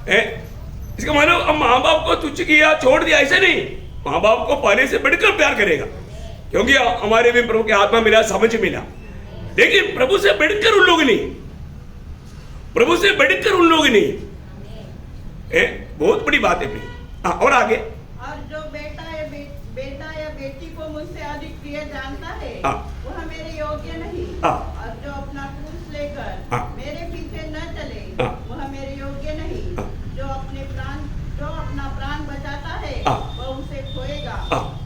इसका मतलब अब माँ बाप को तुच्छ किया छोड़ दिया ऐसा नहीं, माँ बाप को पहले से बढ़कर प्यार करेगा क्योंकि हमारे भी प्रभु की आत्मा मिला, समझ मिला। लेकिन प्रभु से बढ़कर उन लोग नहीं, प्रभु से बढ़कर उन लोग नहीं। बहुत बड़ी बात है। और आगे, और जो बेटा या बेटी को मुझसे अधिक प्रिय जानता है वह मेरे योग्य नहीं। और जो अपना क्रूस लेकर मेरे पीछे न चले वह मेरे योग्य नहीं। जो अपना प्राण बचाता है वह उसे खोएगा,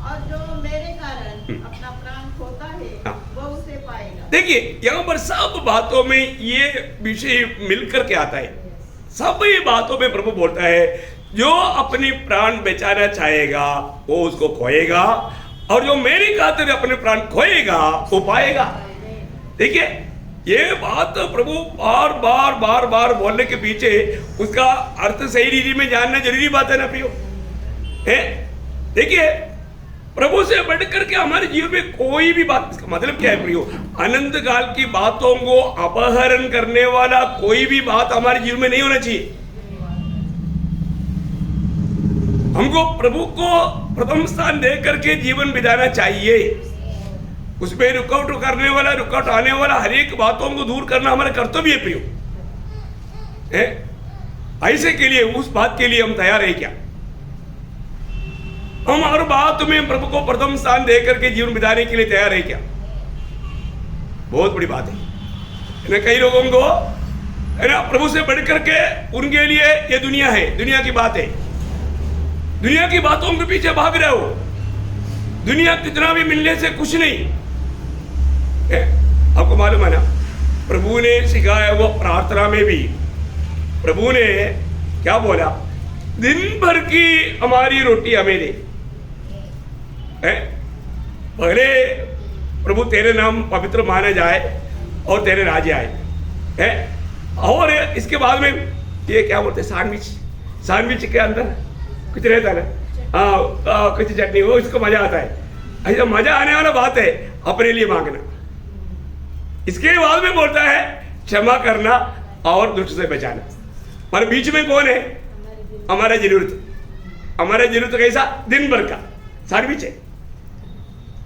और जो मेरे कारण अपना प्राण खोता है वह उसे पाएगा। देखिए यहाँ पर सब बातों में ये विषय मिलकर के आता है। सब ये बातों में प्रभु बोलता है जो अपनी प्राण बचाना चाहेगा वो उसको खोएगा, और जो मेरी खातिर अपने प्राण खोएगा वो पाएगा। देखिए ये बात प्रभु बार बार बार बार बोलने के पीछे उसका अर्थ सही रीति में जानना जरूरी बात है ना प्रियो। देखिए प्रभु से बढ़ करके हमारे जीवन में कोई भी बात, इसका मतलब क्या है प्रियो, अनंत काल की बातों को अपहरण करने वाला कोई भी बात हमारे जीवन में नहीं होना चाहिए। हमको प्रभु को प्रथम स्थान दे करके जीवन बिताना चाहिए। उसमें रुकावट करने वाला, रुकावट आने वाला हर एक बातों को दूर करना हमारा कर्तव्य है प्रियो। ऐसे के लिए उस बात के लिए हम तैयार है क्या? हम हर बात में प्रभु को प्रथम स्थान दे करके जीवन बिताने के लिए तैयार है क्या? बहुत बड़ी बात है। कई लोगों को है ना प्रभु से बढ़ करके उनके लिए ये दुनिया है, दुनिया की बात है, दुनिया की बातों के पीछे भाग रहे हो। दुनिया कितना भी मिलने से कुछ नहीं। आपको मालूम है ना प्रभु ने सिखाया वो प्रार्थना में भी प्रभु ने क्या बोला, दिन भर की हमारी रोटी हमें दे। पहले प्रभु तेरे नाम पवित्र माना जाए और तेरे राज्य आए। और इसके बाद में ये क्या बोलते हैं, सैंडविच के अंदर कुछ रहता है ना, कुछ चटनी, वो इसको मजा आता है। ऐसा मजा आने वाला बात है अपने लिए मांगना। इसके बाद में बोलता है क्षमा करना और दुष्ट से बचाना। पर बीच में कौन है? हमारा जरूरत। हमारा जरूरत कैसा? दिन भर का सैंडविच है,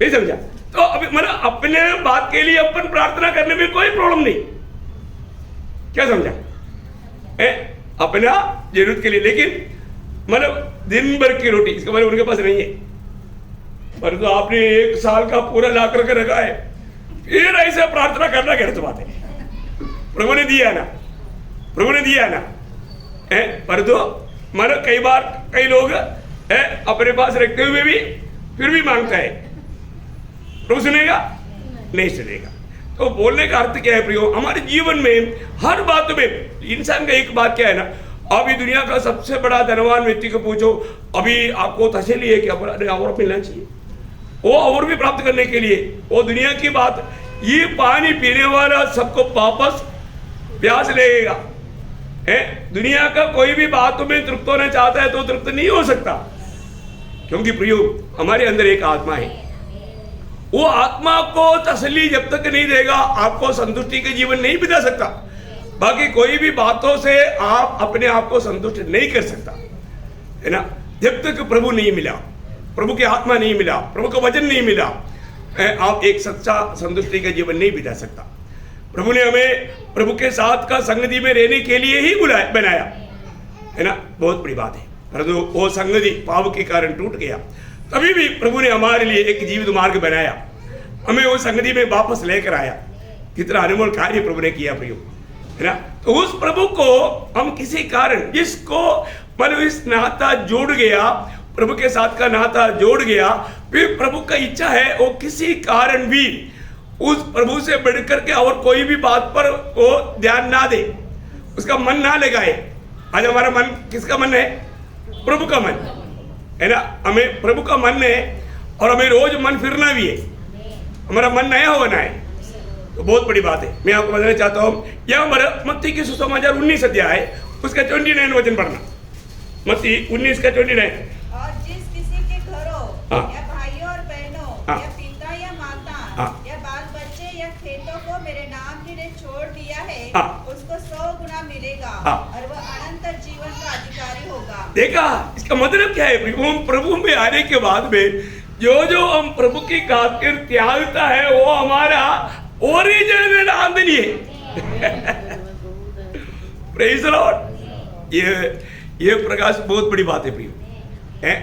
नहीं समझा? तो अभी मतलब अपने बात के लिए अपन प्रार्थना करने में कोई प्रॉब्लम नहीं, क्या समझा? अपना जरूरत के लिए, लेकिन मतलब दिन भर की रोटी, इसका मतलब उनके पास नहीं है, परंतु तो आपने 1 साल का पूरा ला करके रखा है, फिर ऐसा प्रार्थना करना गलत बात है। प्रभु ने दिया ना, प्रभु ने दिया ना, परंतु मतलब कई बार कई लोग अपने पास रखते हुए भी फिर भी मांगता है, प्रभु सुनेगा? नहीं सुनेगा। तो बोलने का अर्थ क्या है प्रियो? हमारे जीवन में हर बात में इंसान का एक बात क्या है ना, अभी दुनिया का सबसे बड़ा धनवान व्यक्ति को पूछो, अभी आपको तसल्ली है कि और मिलना चाहिए, वो और भी प्राप्त करने के लिए वो दुनिया की बात, ये पानी पीने वाला सबको वापस प्यास लगेगा। दुनिया का कोई भी बात में तृप्त होना चाहता है तो तृप्त नहीं हो सकता, क्योंकि प्रियो हमारे अंदर एक आत्मा है। वो आत्मा को तसल्ली जब तक नहीं देगा आपको संतुष्टि के जीवन नहीं बिता सकता। बाकी कोई भी बातों से आप अपने आप को संतुष्ट नहीं कर सकता, है ना। जब तक प्रभु नहीं मिला, प्रभु की आत्मा नहीं मिला, प्रभु का वचन नहीं मिला, आप एक सच्चा संतुष्टि का जीवन नहीं बिता सकता। प्रभु ने हमें प्रभु के साथ का संगति में रहने के लिए ही बनाया, है ना। बहुत बड़ी बात है, परंतु वो संगति पाप के कारण टूट गया। तभी भी प्रभु ने हमारे लिए एक जीवित मार्ग बनाया, हमें वो संगति में वापस लेकर आया। कितना अनमोल कार्य प्रभु ने किया प्रियो, है ना। तो उस प्रभु को हम किसी कारण, जिसको मतलब इस नाता जोड़ गया, प्रभु के साथ का नाता जोड़ गया, फिर प्रभु का इच्छा है वो किसी कारण भी उस प्रभु से बढ़कर के और कोई भी बात पर वो ध्यान ना दे, उसका मन ना लगाए। आज हमारा मन किसका मन है? प्रभु का मन है ना। हमें प्रभु का मन है और हमें रोज मन फिरना भी है, हमारा मन नया होना है, तो बहुत बड़ी बात है। मैं आपको बताना चाहता हूँ, यह हमारा मत्ती की सुसमाचार 19 अध्याय उसका 29 वचन पढ़ना। मत्ती 19 का 29। और जिस किसी के घरों या भाइयों और बहनों या पिता या माता या बाल बच्चे या खेतों को मेरे नाम के लिए छोड़ दिया है, उसको 100 गुना मिलेगा और वह अनंत जीवन का अधिकारी होगा। देखा इसका मतलब क्या है? प्रभु में आने के बाद में जो हम प्रभु की खातिर त्यागता है वो हमारा ओरिजिनल आमदनी है। Praise the Lord. ये प्रकाश बहुत बड़ी बात है प्रियो, है।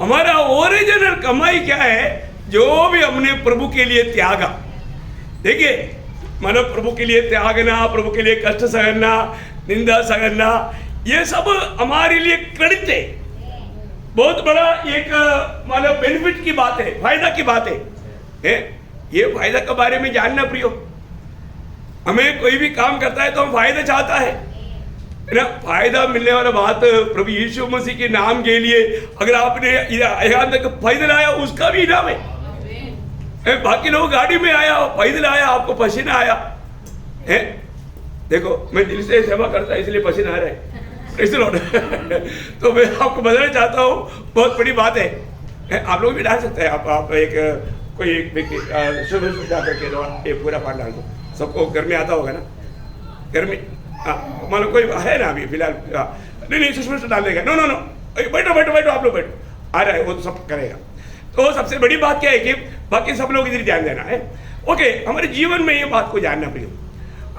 हमारा ओरिजिनल कमाई क्या है? जो भी हमने प्रभु के लिए त्यागा। देखिए, मतलब प्रभु के लिए त्यागना, प्रभु के लिए कष्ट सहना, निंदा सहना, ये सब हमारे लिए क्रेडिट है। बहुत बड़ा एक मतलब बेनिफिट की बात है, फायदा की बात है। ये फायदा के बारे में जानना प्रियो। हमें कोई भी काम करता है तो हम फायदा चाहता है ना। फायदा मिलने वाला बात प्रभु यीशु मसीह के नाम के लिए अगर आपने यहाँ तक फायदा लाया, उसका भी इनाम है। बाकी लोग गाड़ी में आया, पैदल आया, आपको पसीना आया है। देखो, मैं दिल से सेवा करता है इसलिए पसीना आ रहा है। तो मैं आपको बताना चाहता हूँ, बहुत बड़ी बात है। आप लोग भी डाल सकते हैं। आप एक कोई एक व्यक्ति सुबह जा करके ये पूरा पाठ डाल दो। सबको घर में आता होगा ना, घर में। मतलब कोई है ना अभी फिलहाल? नहीं, सुषमा डाल देगा। नो, बैठो आप लोग बैठो, आ रहा है वो तो सब करेगा। तो सबसे बड़ी बात क्या है कि बाकी सब लोग इधर ध्यान देना है। ओके, हमारे जीवन में ये बात को जानना प्रियो।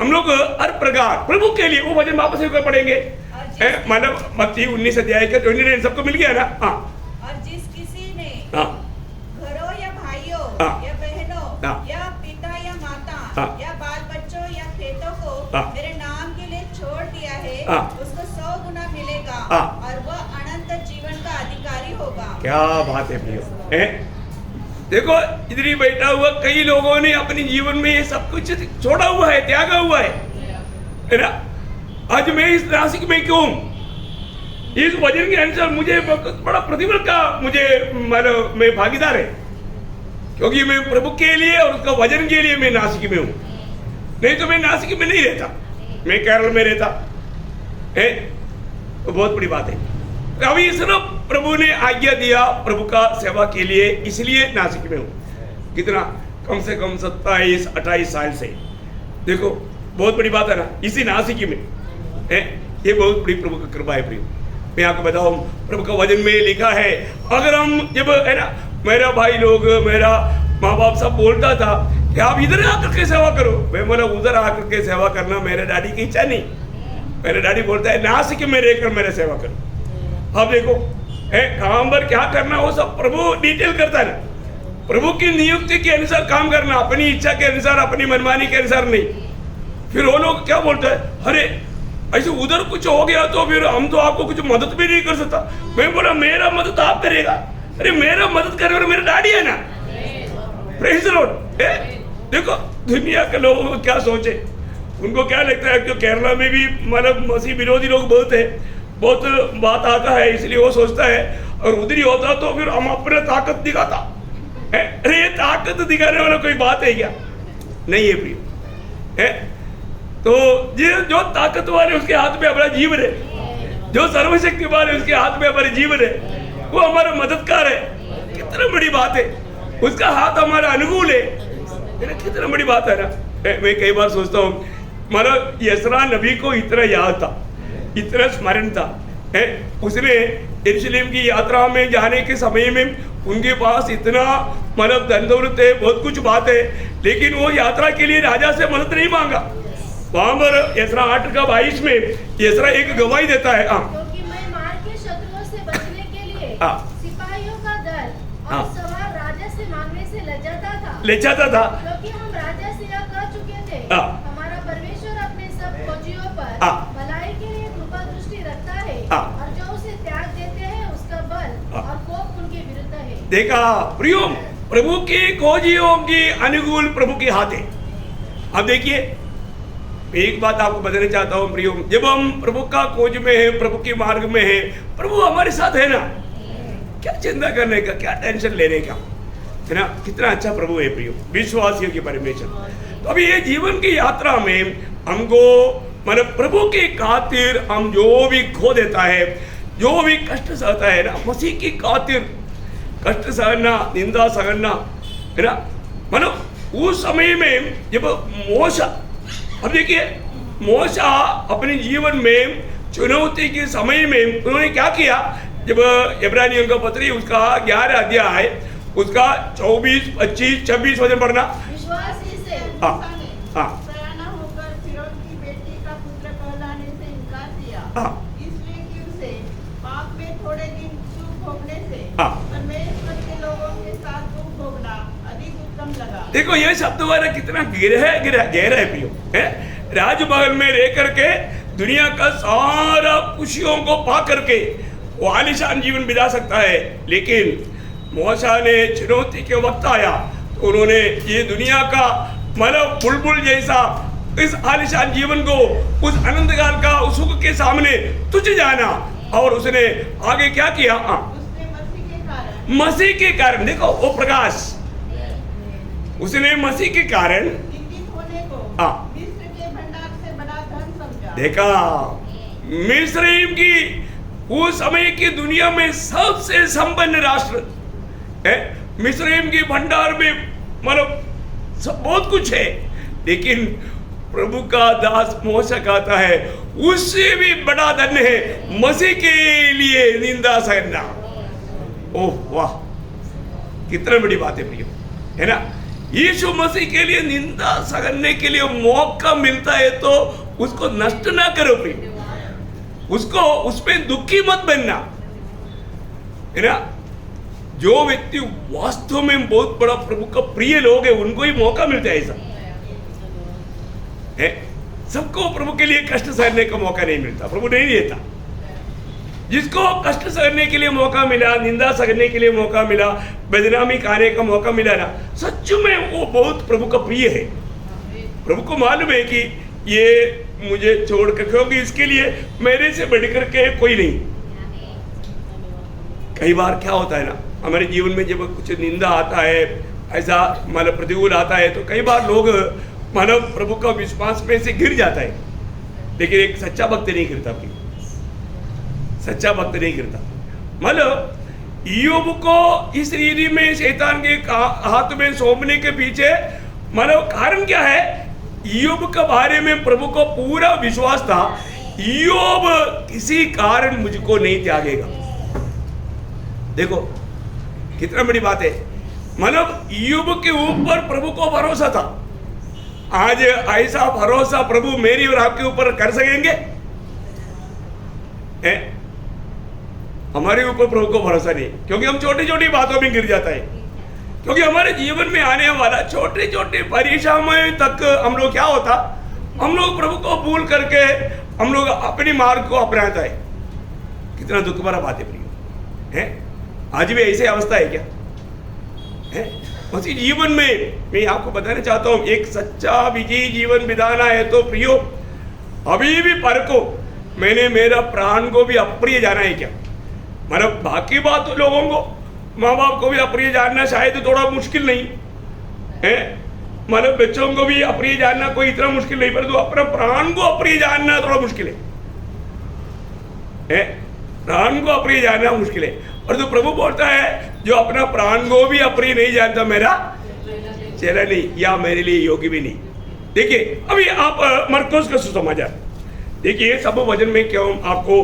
हम लोग हर प्रकार प्रभु के लिए वो वचन वापस से पढ़ेंगे। मतलब मत्ती 19 अध्याय का 29 सबको मिल गया ना। हाँ। और जिस किसी ने घरों या भाइयों या बहनों या पिता या माता या बाल बच्चों या खेतों को मेरे नाम के लिए छोड़ दिया है, उसको 100 गुना मिलेगा और वह अनंत जीवन का अधिकारी होगा। क्या बात है प्रियो। देखो, इधर ही बैठा हुआ कई लोगों ने अपने जीवन में ये सब कुछ छोड़ा हुआ है, त्यागा हुआ है ना। आज मैं इस नासिक में क्यों? इस वचन के अनुसार मुझे बड़ा प्रतिफल का मुझे मतलब मैं भागीदार है, क्योंकि मैं प्रभु के लिए और उसका वचन के लिए मैं नासिक में हूँ। नहीं तो मैं नासिक में नहीं रहता, मैं केरल में रहता है। तो बहुत बड़ी बात है। अभी सिर्फ प्रभु ने आज्ञा दिया प्रभु का सेवा के लिए, इसलिए नासिक में हूँ। कितना? कम से कम 27-28 साल से। देखो, बहुत बड़ी बात है ना, इसी नासिक में है। ये बहुत बड़ी प्रभु की कृपा है प्रियो। मैं आपको बताऊं, प्रभु का वचन में लिखा है, अगर हम जब है ना, मेरा भाई लोग, मेरा माँ बाप सब बोलता था कि आप इधर आकर के सेवा करो। मैं बोला उधर आकर के सेवा करना मेरे डैडी की इच्छा नहीं। मेरे डैडी बोलता है नासिक में रहकर मेरे सेवा करो। अब देखो, काम पर क्या करना वो सब प्रभु डिटेल करता है ना। प्रभु की नियुक्ति के अनुसार काम करना, अपनी इच्छा के अनुसार, अपनी मनमानी के अनुसार नहीं। फिर वो लोग क्या बोलते हैं, अरे ऐसे उधर कुछ हो गया तो फिर हम तो आपको कुछ मदद भी नहीं कर सकता। मैं बोला मेरा मदद आप करेगा। अरे मेरा मदद करे और मेरा डैडी है ना। Praise the Lord. देखो, दुनिया के लोगों को क्या सोचे, उनको क्या लगता है कि केरला में भी मतलब मसीह विरोधी लोग बहुत है, बहुत बात आता है, इसलिए वो सोचता है और उधर ही होता तो फिर हम अपना ताकत दिखाता है। अरे ये ताकत दिखाने वाला कोई बात है क्या? नहीं है प्रिय। है तो जो ताकतवर है उसके हाथ में हमारा जीवन है, जो सर्वशक्तिमान है उसके हाथ में हमारे जीवन है, वो हमारा मददगार है। कितना बड़ी बात है, उसका हाथ हमारा अनुकूल है। कितना बड़ी बात है ना। मैं कई बार सोचता हूँ, मतलब यसरा नबी को इतना याद था, इतना स्मरण था। उसने यरूशलेम की यात्रा में जाने के समय में उनके पास इतना मतलब धन दौलत है, बहुत कुछ बात है, लेकिन वो यात्रा के लिए राजा से मदद नहीं मांगा। वहां पर यसरा 8:22 में यसरा एक गवाही देता है। क्योंकि मैं मार के शत्रुओं से बचने के लिए सिपाहियों का दल हाँ। सवाल राजा से मांगने से लजाता लजाता था क्योंकि हम राजा से यह कह चुके थे, हाँ। हमारा परमेश्वर अपने सब खोजियों पर हाँ। भलाई के लिए कृपा दृष्टि रखता है, हाँ। और जो उसे त्याग देते हैं उसका बल हाँ। और कोप उनके विरुद्ध है। देखा प्रियो, प्रभु के खोजियों की अनुकूल प्रभु के हाथ है। अब देखिए, एक बात आपको बताना चाहता हूँ प्रियो, जब हम प्रभु का खोज में है, प्रभु के मार्ग में है, प्रभु हमारे साथ है ना, क्या चिंता करने का, क्या टेंशन लेने का, है ना। कितना अच्छा प्रभु है प्रियो, विश्वासियों के परमेश्वर। तो अभी ये जीवन की यात्रा में हमको मतलब प्रभु के खातिर हम जो भी खो देता है, जो भी कष्ट सहता है ना, मसीह की खातिर कष्ट सहना, निंदा सहना, है ना। मतलब उस समय में जब मोशा, अब देखिए मोशा अपने जीवन में चुनौती के समय में उन्होंने क्या किया, जब इब्रानियों का पत्री उसका 11 अध्याय उसका 24, 25, 26 वचन पढ़ना। विश्वास ही से हाँ, मूसा हाँ। ने सयाना होकर फिरौन की बेटी का पुत्र कहलाने से इनकार किया, हाँ। इसलिए कि उसे पाप में थोड़े दिन सुख भोगने से हाँ। परमेश्वर के लोगों के साथ दुख भोगना अधिक उत्तम लगा। देखो ये शब्द वाला कितना गहरा है प्रियो, है। राजमहल में रह करके दुनिया का सारा खुशियों को पा करके वो आलीशान जीवन बिता सकता है, लेकिन मूसा ने चुनौती के वक्त आया तो उन्होंने ये दुनिया का मतलब बुलबुल जैसा इस आलीशान जीवन को, उस आनंद काल का उस सुख के सामने तुझ जाना, और उसने आगे क्या किया, उसने मसीह के कारण, देखो वो प्रकाश, उसने मसीह के कारण निंदित होने को हाँ। मिस्र के भंडार से बड़ा धन समझा। देखा, मिस्र की उस समय की दुनिया में सबसे संपन्न राष्ट्र है, मिस्र के भंडार में मतलब बहुत कुछ है, लेकिन प्रभु का दास मूसा कहता है उससे भी बड़ा धन है मसीह के लिए निंदा सहना। ओह वाह, कितना बड़ी बात है प्रियो, है ना। यीशु मसीह के लिए निंदा सहने के लिए मौका मिलता है तो उसको नष्ट ना करो प्रियो, उसको उसमें दुखी मत बनना, है ना। जो व्यक्ति वास्तव में बहुत बड़ा प्रभु का प्रिय लोग है उनको ही मौका मिलता है ऐसा, है। सबको प्रभु के लिए कष्ट सहने का मौका नहीं मिलता, प्रभु नहीं देता। जिसको कष्ट सहने के लिए मौका मिला, निंदा सहने के लिए मौका मिला, बदनामी खाने का मौका मिला ना, सच में वो बहुत प्रभु का प्रिय है। प्रभु को मालूम है कि ये मुझे छोड़ कर, क्योंकि इसके लिए मेरे से बढ़कर के कोई नहीं। कई बार क्या होता है ना, हमारे जीवन में जब कुछ निंदा आता है, ऐसा मतलब प्रतिकूल आता है, तो कई बार लोग मानव प्रभु का विश्वास में से गिर जाता है, लेकिन एक सच्चा भक्त नहीं गिरता, सच्चा भक्त नहीं गिरता। मतलब ईयोब को इस रीति में शैतान के हाथ में सौंपने के पीछे मतलब कारण क्या है, ईयोब के बारे में प्रभु को पूरा विश्वास था, ईयोब किसी कारण मुझको नहीं त्यागेगा। देखो कितना बड़ी बात है, मतलब ईयोब के ऊपर प्रभु को भरोसा था। आज ऐसा भरोसा प्रभु मेरी और आपके ऊपर कर सकेंगे? हमारे ऊपर प्रभु को भरोसा नहीं, क्योंकि हम छोटी छोटी बातों में गिर जाता है, क्योंकि हमारे जीवन में आने वाला छोटे छोटे परेशानियों तक हम लोग क्या होता, हम लोग प्रभु को भूल करके हम लोग अपनी मार्ग को अपनाता है। कितना दुख भरा बात है प्रिय, है। आज भी ऐसी अवस्था है क्या, है? उसी जीवन में मैं आपको बताना चाहता हूँ, एक सच्चा विजयी जीवन बिताना है तो प्रियो अभी भी परखो, मैंने मेरा प्राण को भी अप्रिय जाना है क्या। मतलब बाकी बात तो लोगों को, माँ बाप को भी अप्रिय जानना शायद थोड़ा मुश्किल नहीं है, मतलब बच्चों को भी अप्रिय जानना कोई इतना मुश्किल नहीं, परंतु अपना प्राण को अप्रिय जानना थोड़ा मुश्किल है, प्राण को अप्रिय जानना मुश्किल है। और तो प्रभु बोलता है जो अपना प्राण को भी अप्रिय नहीं जानता मेरा चेला नहीं, या मेरे लिए योग्य भी नहीं। देखिए अभी आप मरकुस का सुसमाचार देखिए, सब वचन में क्यों आपको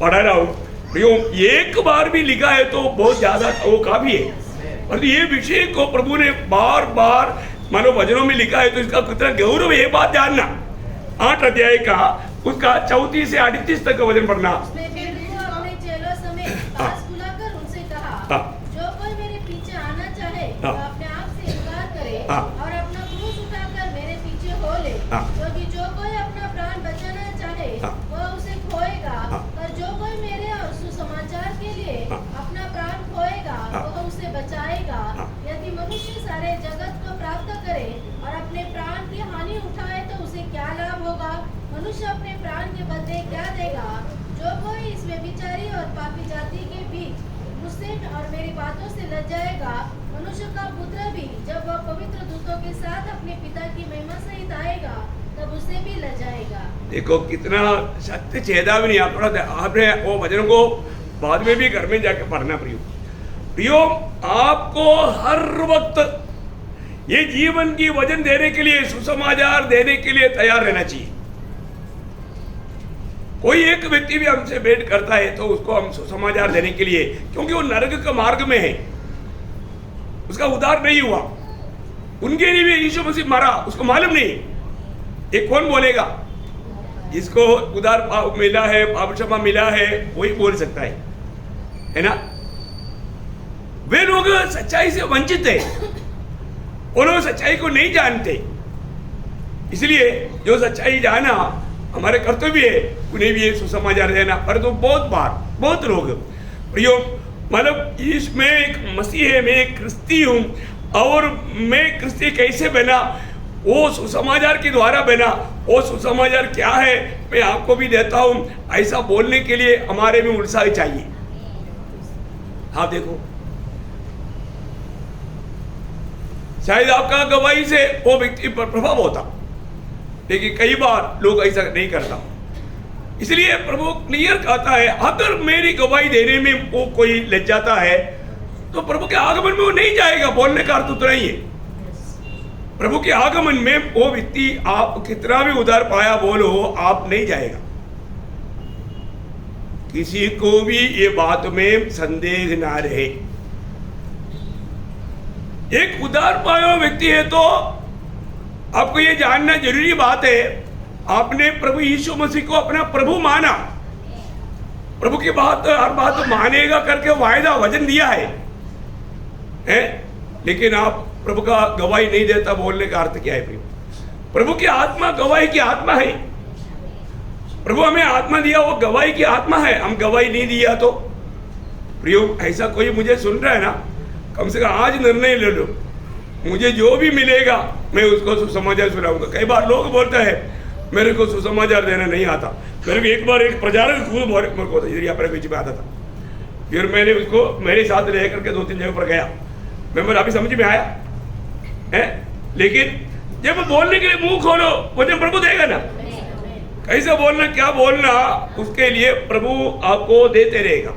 पढ़ा रहा हूँ, एक बार भी लिखा है तो बहुत ज्यादा वो काफी है। और ये विषय को प्रभु ने बार बार मानो वचनों में लिखा है, तो इसका कितना गौरव है ये बात जानना। 8 अध्याय का उसका 34 से 38 तक का वचन पढ़ना। अपने चेलों समेत पास बुलाकर उनसे कहा, जो कोई मेरे पीछे प्राण के बदले क्या देगा? जो कोई इस व्यभिचारी और पापी जाति के बीच मुझसे और मेरी बातों से लज जाएगा, मनुष्य का पुत्र भी जब वह पवित्र दूतों के साथ अपने पिता की महिमा सहित आएगा, तब उसे भी लजाएगा। देखो कितना सत्य चेतावनी आपने वो वचन को बाद में भी घर में जाके पढ़ना प्रियो, आपको हर वक्त ये जीवन की वजन देने के लिए, सुसमाचार देने के लिए तैयार रहना चाहिए। कोई एक व्यक्ति भी हमसे भेंट करता है तो उसको हम सुसमाचार देने के लिए, क्योंकि वो नरक के मार्ग में है, उसका उद्धार नहीं हुआ, उनके लिए भी यीशु मसीह मरा, उसको मालूम नहीं। ये कौन बोलेगा? जिसको उद्धार मिला है, पाप क्षमा मिला है, वही बोल सकता है ना? वे लोग सच्चाई से वंचित है, वो लोग सच्चाई को नहीं जानते, इसलिए जो सच्चाई जाना हमारे कर्तव्य है, उन्हें भी सुसमाचार देना। पर तो बहुत लोग प्रियो, मतलब इसमें एक मसीह है, मैं एक क्रिस्ती हूँ, और मैं क्रिस्ती कैसे बना, वो सुसमाचार के द्वारा बना। वो सुसमाचार क्या है मैं आपको भी देता हूँ। ऐसा बोलने के लिए हमारे में उत्साह चाहिए। हाँ देखो, शायद आपका गवाही से वो व्यक्ति पर प्रभाव होता, लेकिन कई बार लोग ऐसा नहीं करता। इसलिए प्रभु क्लियर कहता है, अगर मेरी गवाही देने में वो कोई लज जाता है तो प्रभु के आगमन में वो नहीं जाएगा। बोलने का अर्थ उतना ही है, प्रभु के आगमन में वो व्यक्ति आप कितना भी उधार पाया बोलो, आप नहीं जाएगा। किसी को भी ये बात में संदेह ना रहे। एक उधार पाया व्यक्ति है तो आपको ये जानना जरूरी बात है, आपने प्रभु यीशु मसीह को अपना प्रभु माना, प्रभु की बात हर बात मानेगा करके वायदा वचन दिया है? लेकिन आप प्रभु का गवाही नहीं देता। बोलने का अर्थ क्या है प्रिय? प्रभु की आत्मा गवाही की आत्मा है। प्रभु हमें आत्मा दिया, वो गवाही की आत्मा है। हम गवाही नहीं दिया तो प्रियो, ऐसा कोई मुझे सुन रहा है ना, कम से कम आज निर्णय ले लो, मुझे जो भी मिलेगा मैं उसको सुसमाचार सुनाऊंगा। कई बार लोग बोलते हैं मेरे को सुसमाचार देना नहीं आता। मेरे को एक बार एक प्रचारक मेरे को अपने बीच में आता था, फिर मैंने उसको मेरे साथ लेकर के 2-3 जगह पर गया, मेरे अभी समझ में आया है। लेकिन जब बोलने के लिए मुंह खोलो, मुझे प्रभु देगा ना। कैसे बोलना, क्या बोलना, उसके लिए प्रभु आपको देते रहेगा।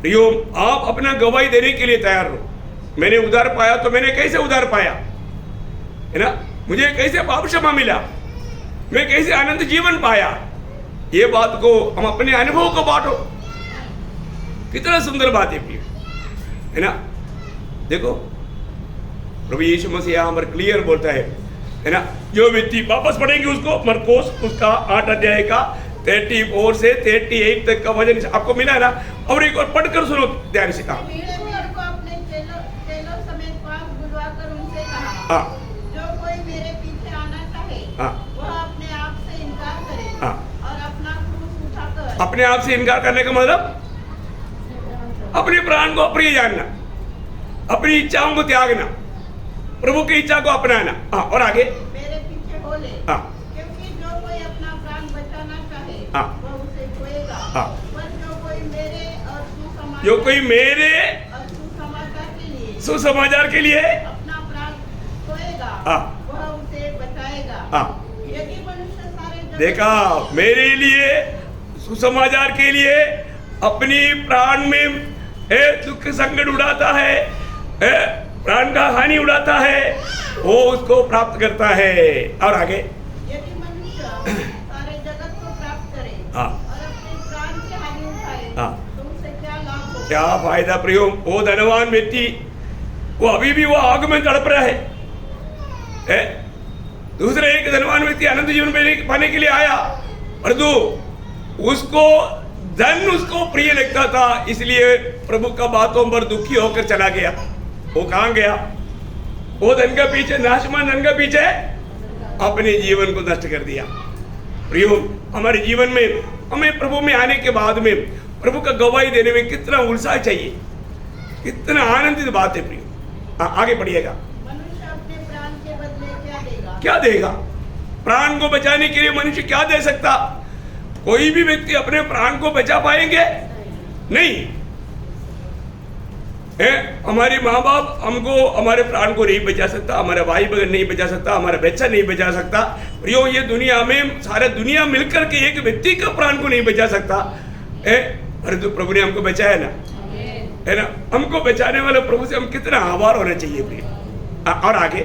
प्रियो, आप अपना गवाही देने के लिए तैयार रहो। मैंने उधार पाया तो मैंने कैसे उधार पाया है ना, मुझे कैसे पाप क्षमा मिला, मैं कैसे आनंद जीवन पाया, ये बात को हम अपने अनुभव को बांटो। कितना सुंदर बात है ना। देखो प्रभु यीशु मसीह यहाँ पर क्लियर बोलता है ना। जो व्यक्ति वापस पढ़ेंगे उसको, मरकोस उसका 8 अध्याय का 34 से 38 तक का वचन आपको मिला है ना। और एक और पढ़कर सुनो ध्यान से। कहा हाँ, जो कोई मेरे पीछे आना चाहे वह अपने आप से इनकार करे और अपना क्रूस उठाकर। अपने आप से इनकार करने का मतलब अपने प्राण को अप्रिय जानना, अपनी इच्छाओं को त्यागना, प्रभु की इच्छा को अपनाना। हाँ, और आगे मेरे पीछे हो ले। हाँ, क्योंकि जो कोई अपना प्राण बचाना चाहे वह उसे खोएगा। हाँ, पर जो कोई मेरे और सुसमाचार के लिए अपना प्राण खोएगा वह उसे बचाएगा। यदि मनुष्य सारे देखा, मेरे लिए सुसमाचार के लिए अपनी प्राण में दुख संकट उड़ाता है, प्राण का हानि उड़ाता है, वो उसको प्राप्त करता है। और आगे यदि मनुष्य सारे जगत को प्राप्त करे और अपने प्राण से हानि उठाए तो उसे क्या लाभ होगा? क्या फायदा प्रियो? वो धनवान व्यक्ति वो अभी भी वो आग में तड़प रहा है। दूसरे एक धनवान व्यक्ति अनंत जीवन पाने के लिए आया, परंतु उसको धन उसको प्रिय लगता था, इसलिए प्रभु का बातों पर दुखी होकर चला गया। वो कहाँ गया? वो धन का पीछे, नाशमान धन का पीछे अपने जीवन को नष्ट कर दिया। प्रियो, हमारे जीवन में हमें प्रभु में आने के बाद में प्रभु का गवाही देने में कितना उत्साह चाहिए, कितना आनंदित बात है प्रियो। आगे बढ़िएगा। मनुष्य अपने प्राण के बदले क्या देगा? क्या देगा? प्राण को बचाने के लिए मनुष्य क्या दे सकता? कोई भी व्यक्ति अपने प्राण को बचा पाएंगे नहीं। हमारे माँ बाप हमको हमारे प्राण को नहीं बचा सकता, हमारा भाई बहन नहीं बचा सकता, हमारा बच्चा नहीं बचा सकता। प्रियो, ये दुनिया में सारा दुनिया मिलकर के एक व्यक्ति का प्राण को नहीं बचा सकता है, परंतु प्रभु ने हमको बचाया ना, है ना। हमको बचाने वाले प्रभु से हम कितना आभार होना चाहिए प्रिय। और आगे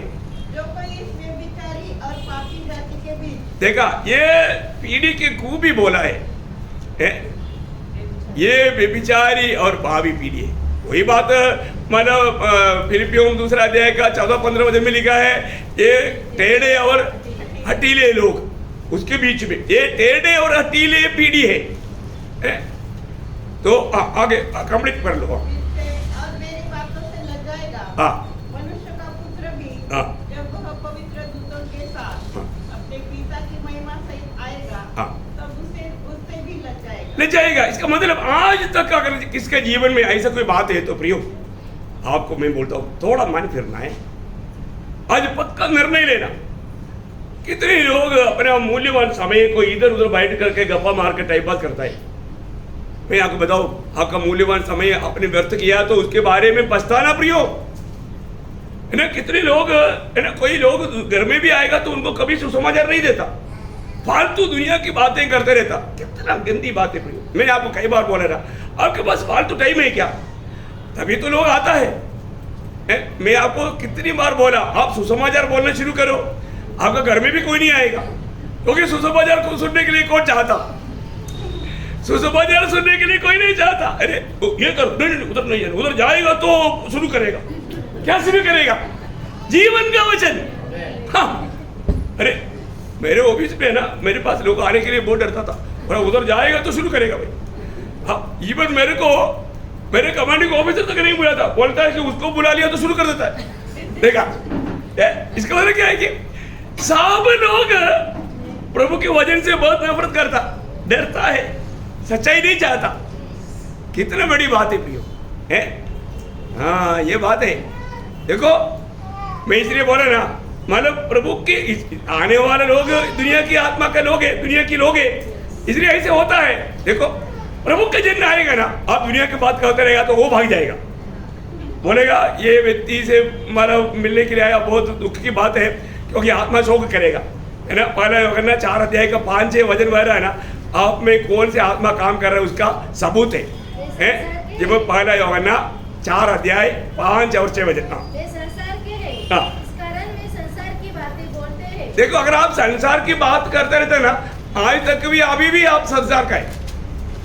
जो कोई इस व्यभिचारी और पापी जाति के बीच, देखा ये पीढ़ी की खूबी बोला है, ये व्यभिचारी और पापी पीढ़ी है। वही बात मतलब फिलिपियों दूसरा अध्याय का 14-15 वचन में लिखा है, ये टेढ़े और हटीले लोग उसके बीच में, ये टेढ़े और हटीले पीढ़ी है। तो आगे कंप्लीट कर लो। और मेरी बातों से लग जाएगा। हाँ, मनुष्य का पुत्र भी हाँ, जब वह पवित्र दूतों के साथ हाँ, अपने पिता की महिमा सहित आएगा, हाँ, तब उससे भी लग जाएगा। ले जाएगा। इसका मतलब आज तक अगर किसके जीवन में ऐसा कोई बात है तो प्रियो, आपको मैं बोलता हूँ थोड़ा मन फिरना है, आज पक्का निर्णय लेना। कितने लोग अपने मूल्यवान समय को इधर उधर बैठ करके गप्पा मार के टाइम पास करता है। मैं आपको बताऊं, आपका मूल्यवान समय आपने व्यर्थ किया तो उसके बारे में पछताना प्रियो, है ना। कितने लोग, है ना, कोई लोग घर में भी आएगा तो उनको कभी सुसमाचार नहीं देता, फालतू दुनिया की बातें करते रहता। कितना गंदी बात है प्रियो। मैंने आपको कई बार बोला था, आपके पास फालतू टाइम है क्या? तभी तो लोग आता है। मैं आपको कितनी बार बोला, आप सुसमाचार बोलना शुरू करो, आपका घर में भी कोई नहीं आएगा, क्योंकि सुसमाचार को सुनने के लिए कौन चाहता? सुसमाचार सुनने के लिए कोई नहीं चाहता। अरे ये कर, नहीं उधर नहीं, उधर जाएगा तो शुरू करेगा। क्या शुरू करेगा? जीवन का वचन। हाँ, अरे मेरे ऑफिस में ना, मेरे पास लोग आने के लिए बहुत डरता था, और उधर जाएगा तो शुरू करेगा भाई। हाँ, इवन मेरे कमांडिंग ऑफिसर तक नहीं बुलाता, बोलता है कि उसको बुला लिया तो शुरू कर देता है। देखा, इसका मतलब क्या है कि सब लोग प्रभु के वचन से बहुत नफरत करता, डरता है, सच्चाई नहीं चाहता। कितना बड़ी बात है प्रियो, है। हाँ, ये बात है। देखो, मैं इसलिए बोला ना, मतलब प्रभु के आने वाले लोग दुनिया की आत्मा के लोग हैं, दुनिया की लोग हैं, इसलिए ऐसे होता है। देखो, प्रभु का जन्म आएगा ना, आप दुनिया की बात करते रहेगा तो वो भाग जाएगा, बोलेगा ये व्यक्ति से हमारा मिलने के लिए आया, बहुत दुख की बात है, क्योंकि आत्मा शोक करेगा, है ना। पहला यूहन्ना 4 अध्याय का 5-6 वचन बह रहा है ना, आप में कौन से आत्मा काम कर रहा है उसका सबूत है। जब पहला यूहन्ना 4 अध्याय 5 और 6 वचन। हाँ, देखो, अगर आप संसार की बात करते रहते ना, आज तक भी अभी भी आप संसार का है,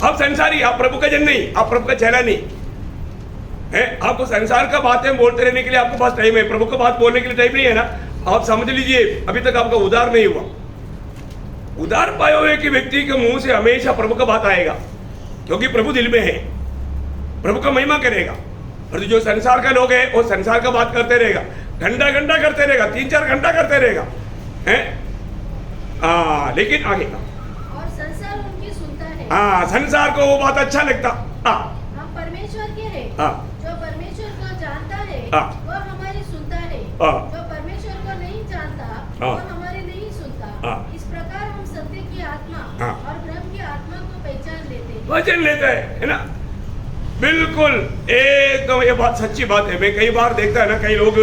आप संसारी, आप प्रभु का जन नहीं, आप प्रभु का चेला नहीं है। आपको संसार का बातें बोलते रहने के लिए आपके पास टाइम है, प्रभु का बात बोलने के लिए टाइम नहीं है ना। आप समझ लीजिए, अभी तक आपका उद्धार नहीं हुआ। उद्धार पाए हुए कि व्यक्ति के मुंह से हमेशा प्रभु का बात आएगा, क्योंकि प्रभु दिल में है, प्रभु का महिमा करेगा। और जो संसार का लोग है वो संसार का बात करते रहेगा, घंटा घंटा करते रहेगा, 3-4 घंटा करते रहेगा, है। लेकिन आगे का, और संसार उनकी सुनता है। संसार को वो बात अच्छा लगता। हम परमेश्वर के हैं, जो परमेश्वर को जानता है वो हमारी सुनता है, जो परमेश्वर को नहीं जानता वो हमारी नहीं सुनता। इस प्रकार हम सत्य की आत्मा और ब्रह्म की आत्मा को पहचान लेते हैं, है ना। बिल्कुल एकदम ये बात सच्ची बात है। मैं कई बार देखता है ना, कई लोग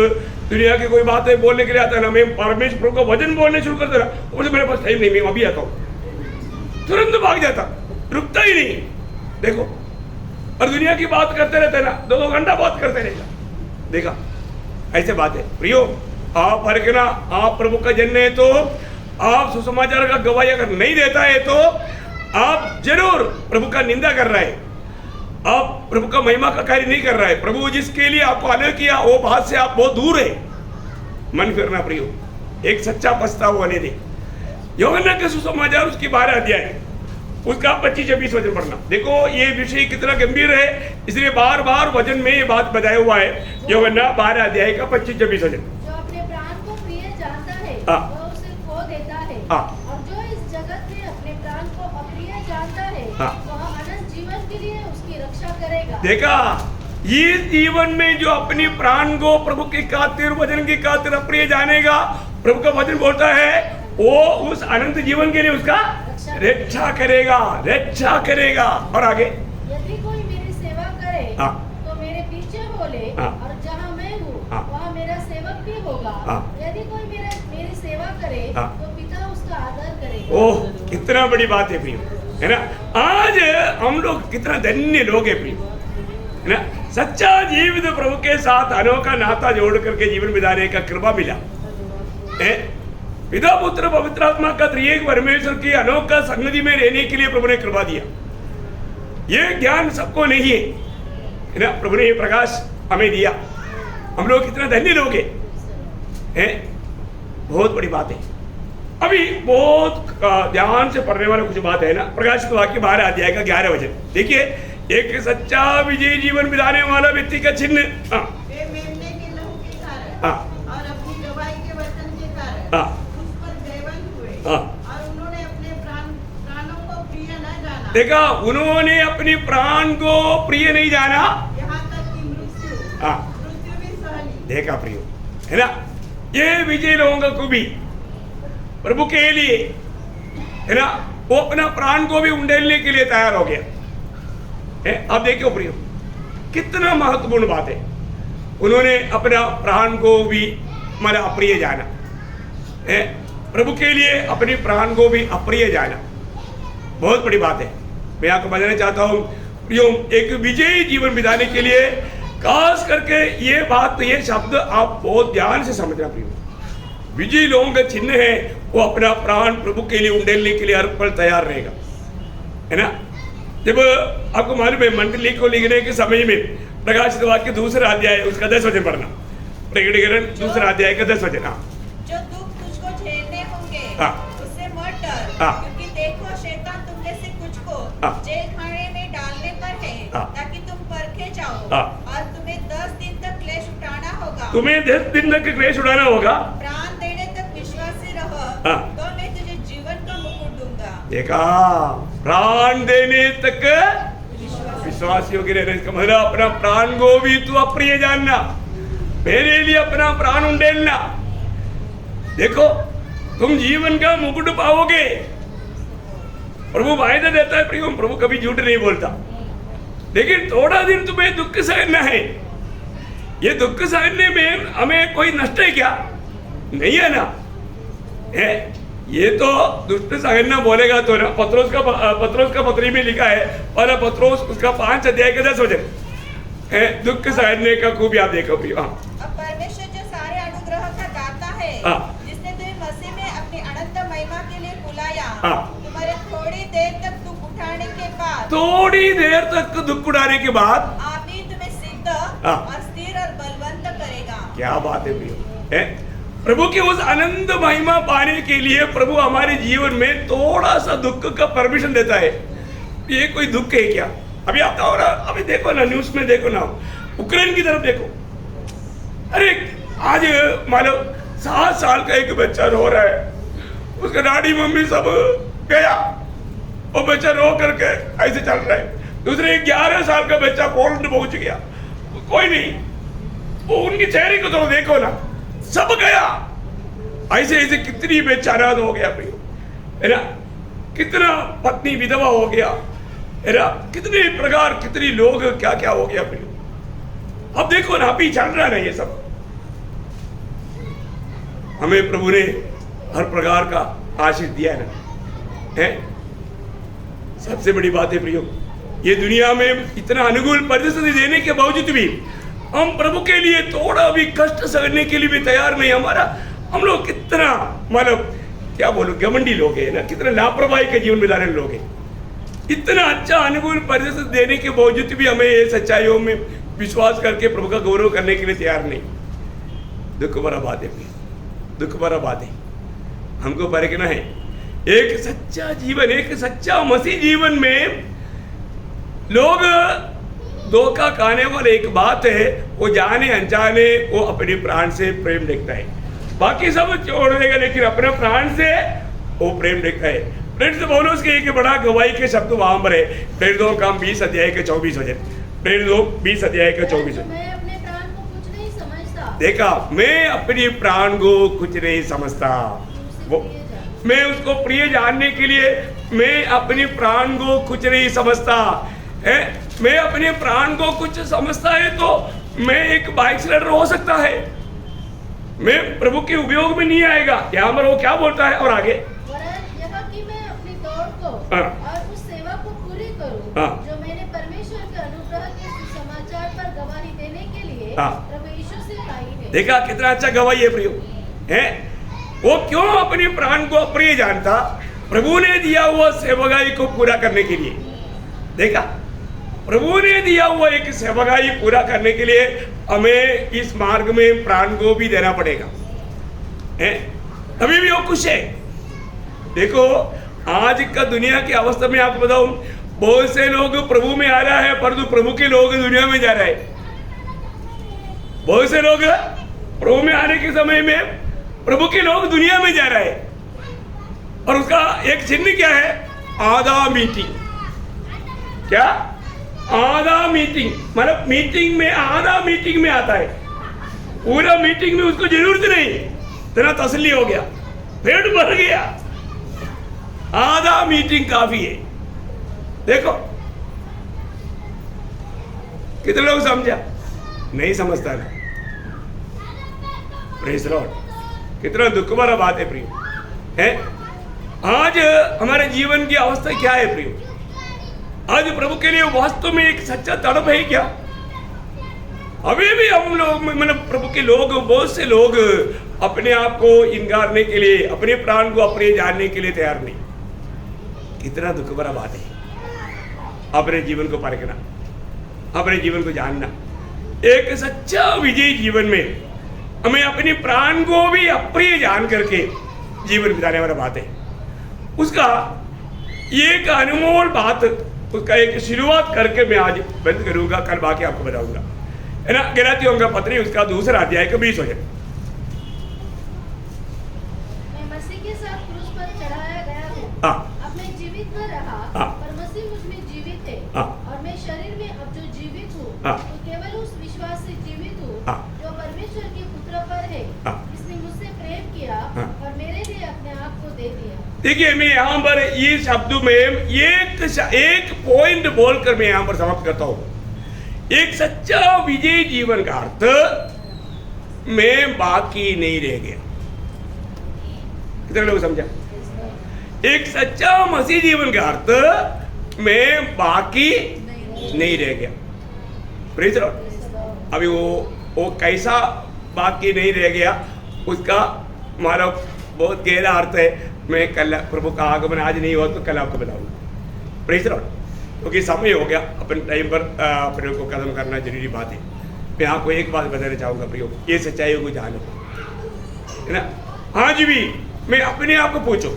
दुनिया की कोई बातें बोलने के लिए आता है ना, मैं परमेश्वर का वचन बोलने शुरू करता ना, मुझे मेरे पास टाइम नहीं, मैं अभी आता हूँ, तुरंत भाग जाता, रुकता ही नहीं। देखो, और दुनिया की बात करते रहते ना, 2-2 घंटा बात करते रहेगा। देखा, ऐसे बात है प्रियो। आप हरकना, आप प्रभु का जन है तो आप सुसमाचार का गवाही अगर नहीं देता है तो आप जरूर प्रभु का निंदा कर रहे हैं, आप प्रभु का महिमा का कार्य नहीं कर रहा है। प्रभु जिसके लिए आपको अलग किया वो बात से आप बहुत दूर है। मन फिरना प्रियो, एक सच्चा पछतावा होने दे। यूहन्ना के सुसमाचार उसकी 12 अध्याय, उसका 25-26 वचन पढ़ना। देखो, ये विषय कितना गंभीर है, इसलिए बार बार वचन में ये बात बताया हुआ है। यूहन्ना 12 अध्याय का 25-26 वचन। जो अपने प्राण को प्रिय जानता है वो उसे खो देता है, और जो इस जगत में अपने प्राण को अप्रिय जानता है वह अनंत जीवन के लिए उसकी रक्षा करेगा। देखा, ये जीवन में जो अपनी प्राण को प्रभु की खातिर, वचन की खातिर अप्रिय जानेगा, प्रभु का वचन बोलता है वो उस अनंत जीवन के लिए उसका रक्षा करेगा, रक्षा करेगा। और आगे, यदि कोई मेरी सेवा करे हाँ। तो मेरे पीछे बोले, हाँ। और जहाँ मैं हूँ हाँ। वहाँ मेरा सेवक भी होगा। हाँ। यदि कोई मेरी सेवा करे हाँ। तो पिता उसका आदर करेगा। ओह, कितना बड़ी बात है प्रियो, है ना। आज हम लोग कितना धन्य लोग हैं प्रियो, है ना। सच्चा जीवित प्रभु के साथ अनोखा नाता जोड़ करके जीवन बिताने का कृपा मिला है। पिता पुत्र पवित्र आत्मा का त्रिएक परमेश्वर की अनोखा संगति में रहने के लिए प्रभु ने कृपा दिया। ये ज्ञान सबको नहीं है ना, प्रभु ने ये प्रकाश हमें दिया। हम लोग कितना धन्य लोग हैं, बहुत बड़ी बात है। अभी बहुत ध्यान से पढ़ने वाला कुछ बात है ना। प्रकाशित वाक्य 12 अध्याय का 11 वचन देखिए, एक सच्चा विजयी जीवन बिताने वाला व्यक्ति का चिन्ह, वे मेमने के लहू के कारण और अपनी गवाही के वचन के कारण उस पर जयवंत हुए, और उन्होंने अपने प्राणों को प्रिय न जाना। देखा, उन्होंने अपनी प्राण को प्रिय नहीं जाना, यहाँ तक कि मृत्यु भी सह ली। देखा प्रियो, है ना। ये विजय लोगों का खूबी प्रभु के लिए, है ना, वो अपना प्राण को भी उंडेलने के लिए तैयार हो गया। अब देखो प्रियो, कितना महत्वपूर्ण बात है। उन्होंने अपना प्राण को भी माना अप्रिय जाना, प्रभु के लिए अपने प्राण को भी अप्रिय जाना, बहुत बड़ी बात है। मैं आपको बताना चाहता हूँ प्रियो, एक विजयी जीवन बिताने के लिए खास करके ये बात, ये शब्द आप बहुत ध्यान से समझना प्रियो। विजयी लोगों का चिन्ह है, वो अपना प्राण प्रभु के लिए उंडेलने के लिए हर पल तैयार रहेगा, है ना। जब आपको मालूम है, मंडली को लिखने के समय में प्रकाशित वाक्य 2 अध्याय उसका 10 वचन पढ़ना, प्रकटीकरण 2 अध्याय का 10 वचन। जो दुख तुझको झेलने होंगे उससे मत डर, क्योंकि देखो शैतान तुम में से कुछ को जेल खाने में डालने पर है, ताकि तुम परखे जाओ, और तुम्हें 10 दिन तक क्लेश उठाना होगा। तुम्हें 10 दिन तक क्लेश उठाना होगा। प्राण देने तक विश्वासी रहो, तो मैं तुझे जीवन का मुकुट दूंगा। देखा, प्राण देने तक विश्वासियों के रहने का मतलब अपना प्राण को भी तू अप्रिय जानना, मेरे लिए अपना प्राण उंडेलना। देखो, तुम जीवन का मुकुट पाओगे। प्रभु वायदा देता है प्रियो, प्रभु कभी झूठ नहीं बोलता। लेकिन थोड़ा दिन तुम्हें दुख सहना है। ये दुख सहने में हमें कोई नष्ट है क्या? नहीं है ना, है। ये तो दुष्ट सहना बोलेगा तो ना। पत्रोस का पत्री में लिखा है, और पत्रोस उसका 5 अध्याय का 10 वचन है, दुख सहने का खूबी आप देखो प्रियो। अब परमेश्वर जो सारे अनुग्रह का दाता है, जिसने तुम्हें मसीह में अपनी अनंत महिमा के लिए बुलाया, तुम्हारे थोड़ी देर तक दुख उठाने के बाद आप ही तुम्हें सिद्ध और स्थिर और बलवंत करेगा। क्या बात है प्रियो, प्रभु की उस अनंत महिमा पाने के लिए प्रभु हमारे जीवन में थोड़ा सा दुख का परमिशन देता है। ये कोई दुख है क्या? अभी आता हो रहा, अभी देखो ना, न्यूज में देखो ना, उक्रेन की तरफ देखो। अरे आज मान लो 7 साल का एक बच्चा रो रहा है, उसका डैडी मम्मी सब गया, वो बच्चा रो करके ऐसे चल रहा है। दूसरे 11 साल का बच्चा पोलैंड पहुंच गया, कोई नहीं, वो उनके चेहरे को तो देखो ना, सब गया। ऐसे ऐसे कितनी बेचारात हो गया प्रियो, है ना। कितना पत्नी विधवा हो गया, है ना। कितने प्रकार, कितने लोग क्या क्या हो गया प्रियो। अब देखो ना, अभी चल रहा है ये सब। हमें प्रभु ने हर प्रकार का आशीष दिया है ना, है। सबसे बड़ी बात है प्रियो, ये दुनिया में इतना अनुकूल परिस्थिति देने के बावजूद भी हम प्रभु के लिए थोड़ा भी कष्ट सहने के लिए भी तैयार नहीं। हम लोग कितना मतलब क्या बोलूं, घमंडी लोग हैं ना, कितना लापरवाही के जीवन बिताने लोग हैं। इतना अच्छा अनुकूल परिस्थिति देने के बावजूद भी हमें ये सच्चाइयों में विश्वास करके प्रभु का गौरव करने के लिए तैयार नहीं। दुख भरा बात है, दुख भरा बात है। हमको परखना है। एक सच्चा जीवन, एक सच्चा मसीह जीवन में लोग धोखा खाने वाले एक बात है, वो जाने अनजाने वो अपने प्राण से प्रेम देखता है, बाकी सब छोड़ देगा, लेकिन अपने प्राण से वो प्रेम देखता है। प्रेरित पौलुस के एक बड़ा गवाही के शब्द वहां पर है, प्रेरित 2 काम 20 अध्याय के 24 वचन, प्रेरित 2 20 अध्याय के 24 वचन। मैं अपने प्राण को कुछ नहीं समझता। देखा, मैं अपने प्राण को कुछ नहीं समझता, वो मैं उसको प्रिय जानने के लिए मैं अपने प्राण को कुछ नहीं समझता है, मैं अपने प्राण को कुछ समझता है तो मैं एक बाइक स्लाइडर हो सकता है, मैं प्रभु के उपयोग में नहीं आएगा। यहाँ पर वो क्या बोलता है और आगे, यह कि मैं अपनी दौड़ को हाँ। और उस सेवा को पूरी करूं हाँ। जो मैंने परमेश्वर के अनुग्रह के सुसमाचार पर गवाही देने के लिए हाँ। प्रभु यीशु से पाई है। देखा कितना अच्छा गवाही है प्रियो है। वो क्यों अपने प्राण को अप्रिय जानता, प्रभु ने दिया हुआ सेवकाई को पूरा करने के लिए। देखा, प्रभु ने दिया हुआ एक सेवकाई पूरा करने के लिए हमें इस मार्ग में प्राण को भी देना पड़ेगा है, तभी भी वो खुश है। देखो आज का दुनिया की अवस्था में आपको बताऊं, बहुत से लोग प्रभु में आ रहा है परंतु प्रभु के लोग दुनिया में जा रहे हैं। बहुत से लोग प्रभु में आने के समय में प्रभु के लोग दुनिया में जा रहे हैं और उसका एक चिन्ह क्या है, आधा मीटिंग। क्या आधा मीटिंग, मतलब मीटिंग में आधा मीटिंग में आता है, पूरा मीटिंग में उसको जरूरत नहीं, इतना तसल्ली हो गया, पेट भर गया, आधा मीटिंग काफी है। देखो कितने लोग समझा, नहीं समझता ना। प्रेज़ लॉर्ड, कितना दुख भरा बात है प्रियो है। आज हमारे जीवन की अवस्था क्या है प्रियो, आज प्रभु के लिए वास्तव में एक सच्चा तड़प है क्या? अभी भी हम लोग मतलब प्रभु के लोग, बहुत से लोग अपने आप को इनकारने के लिए, अपने प्राण को अपने जानने के लिए तैयार नहीं। कितना दुख भरा बात है। अपने जीवन को परखना, अपने जीवन को जानना, एक सच्चा विजयी जीवन में हमें अपने प्राण को भी अप्रिय जान करके जीवन बिताने वाला बात है। उसका एक अनमोल बात, उसका एक शुरुआत करके मैं आज बंद करूंगा, कल बाकी आपको बताऊंगा है ना। गलातियों का पत्री उसका 2 अध्याय का 20 वचन। मैं मसीह के साथ क्रूस पर चढ़ाया गया हूँ, हाँ। अब मैं जीवित न रहा, हाँ। पर मसीह मुझ में जीवित है, हाँ। और मैं शरीर में अब जो जीवित हूँ हाँ। तो केवल उस विश्वास से जीवित हूँ हाँ। जो परमेश्वर के पुत्र पर है, हाँ। जिसने मुझसे प्रेम किया हाँ। और मेरे लिए अपने आप को दे दिया। देखिए, मैं यहाँ पर ये शब्दों में एक पॉइंट बोलकर मैं यहाँ पर समाप्त करता हूँ। एक सच्चा विजयी जीवन का अर्थ में बाकी नहीं रह गया। कितने लोग समझा? एक सच्चा मसीह जीवन का अर्थ में बाकी नहीं रह गया। Praise Lord. अभी वो कैसा बाकी नहीं रह गया, उसका हमारा बहुत गहरा अर्थ है। मैं कल, प्रभु का आगमन आज नहीं हुआ तो कल आपको बताऊंगा। Praise Lord. क्योंकि समय हो गया, अपन टाइम पर अपने को कदम करना जरूरी बात है। मैं आपको एक बात बताना चाहूँगा प्रियो, ये सच्चाई को जानो है ना। आज भी मैं अपने आप को पूछो,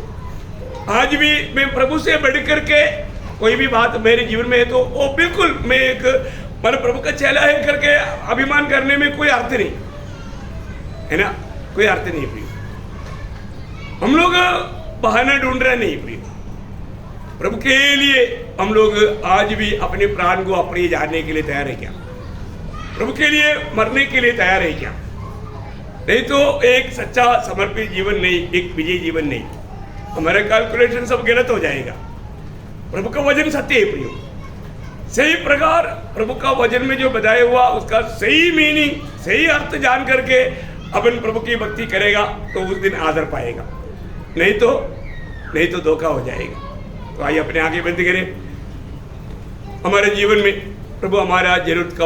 आज भी मैं प्रभु से बढ़ करके कोई भी बात मेरे जीवन में है तो वो बिल्कुल मैं एक मतलब प्रभु का चेला है करके अभिमान करने में कोई अर्थ नहीं है ना, कोई अर्थ नहीं प्रियो। हम लोग बहाना ढूंढ रहे नहीं प्रियो, प्रभु के लिए हम लोग आज भी अपने प्राण को अप्रिय जानने के लिए तैयार है क्या? प्रभु के लिए मरने के लिए तैयार है क्या? नहीं तो एक सच्चा समर्पित जीवन नहीं, एक विजयी जीवन नहीं। हमारा कैलकुलेशन सब गलत हो जाएगा। प्रभु का वचन सत्य है प्रियो। सही प्रकार प्रभु का वचन में जो बताया हुआ उसका सही मीनिंग, सही अर्थ जान करके अपन प्रभु की भक्ति करेगा तो उस दिन आदर पाएगा, नहीं तो धोखा हो जाएगा। तो आइए अपने आगे बंद करें। हमारे जीवन में प्रभु हमारा जरूरत का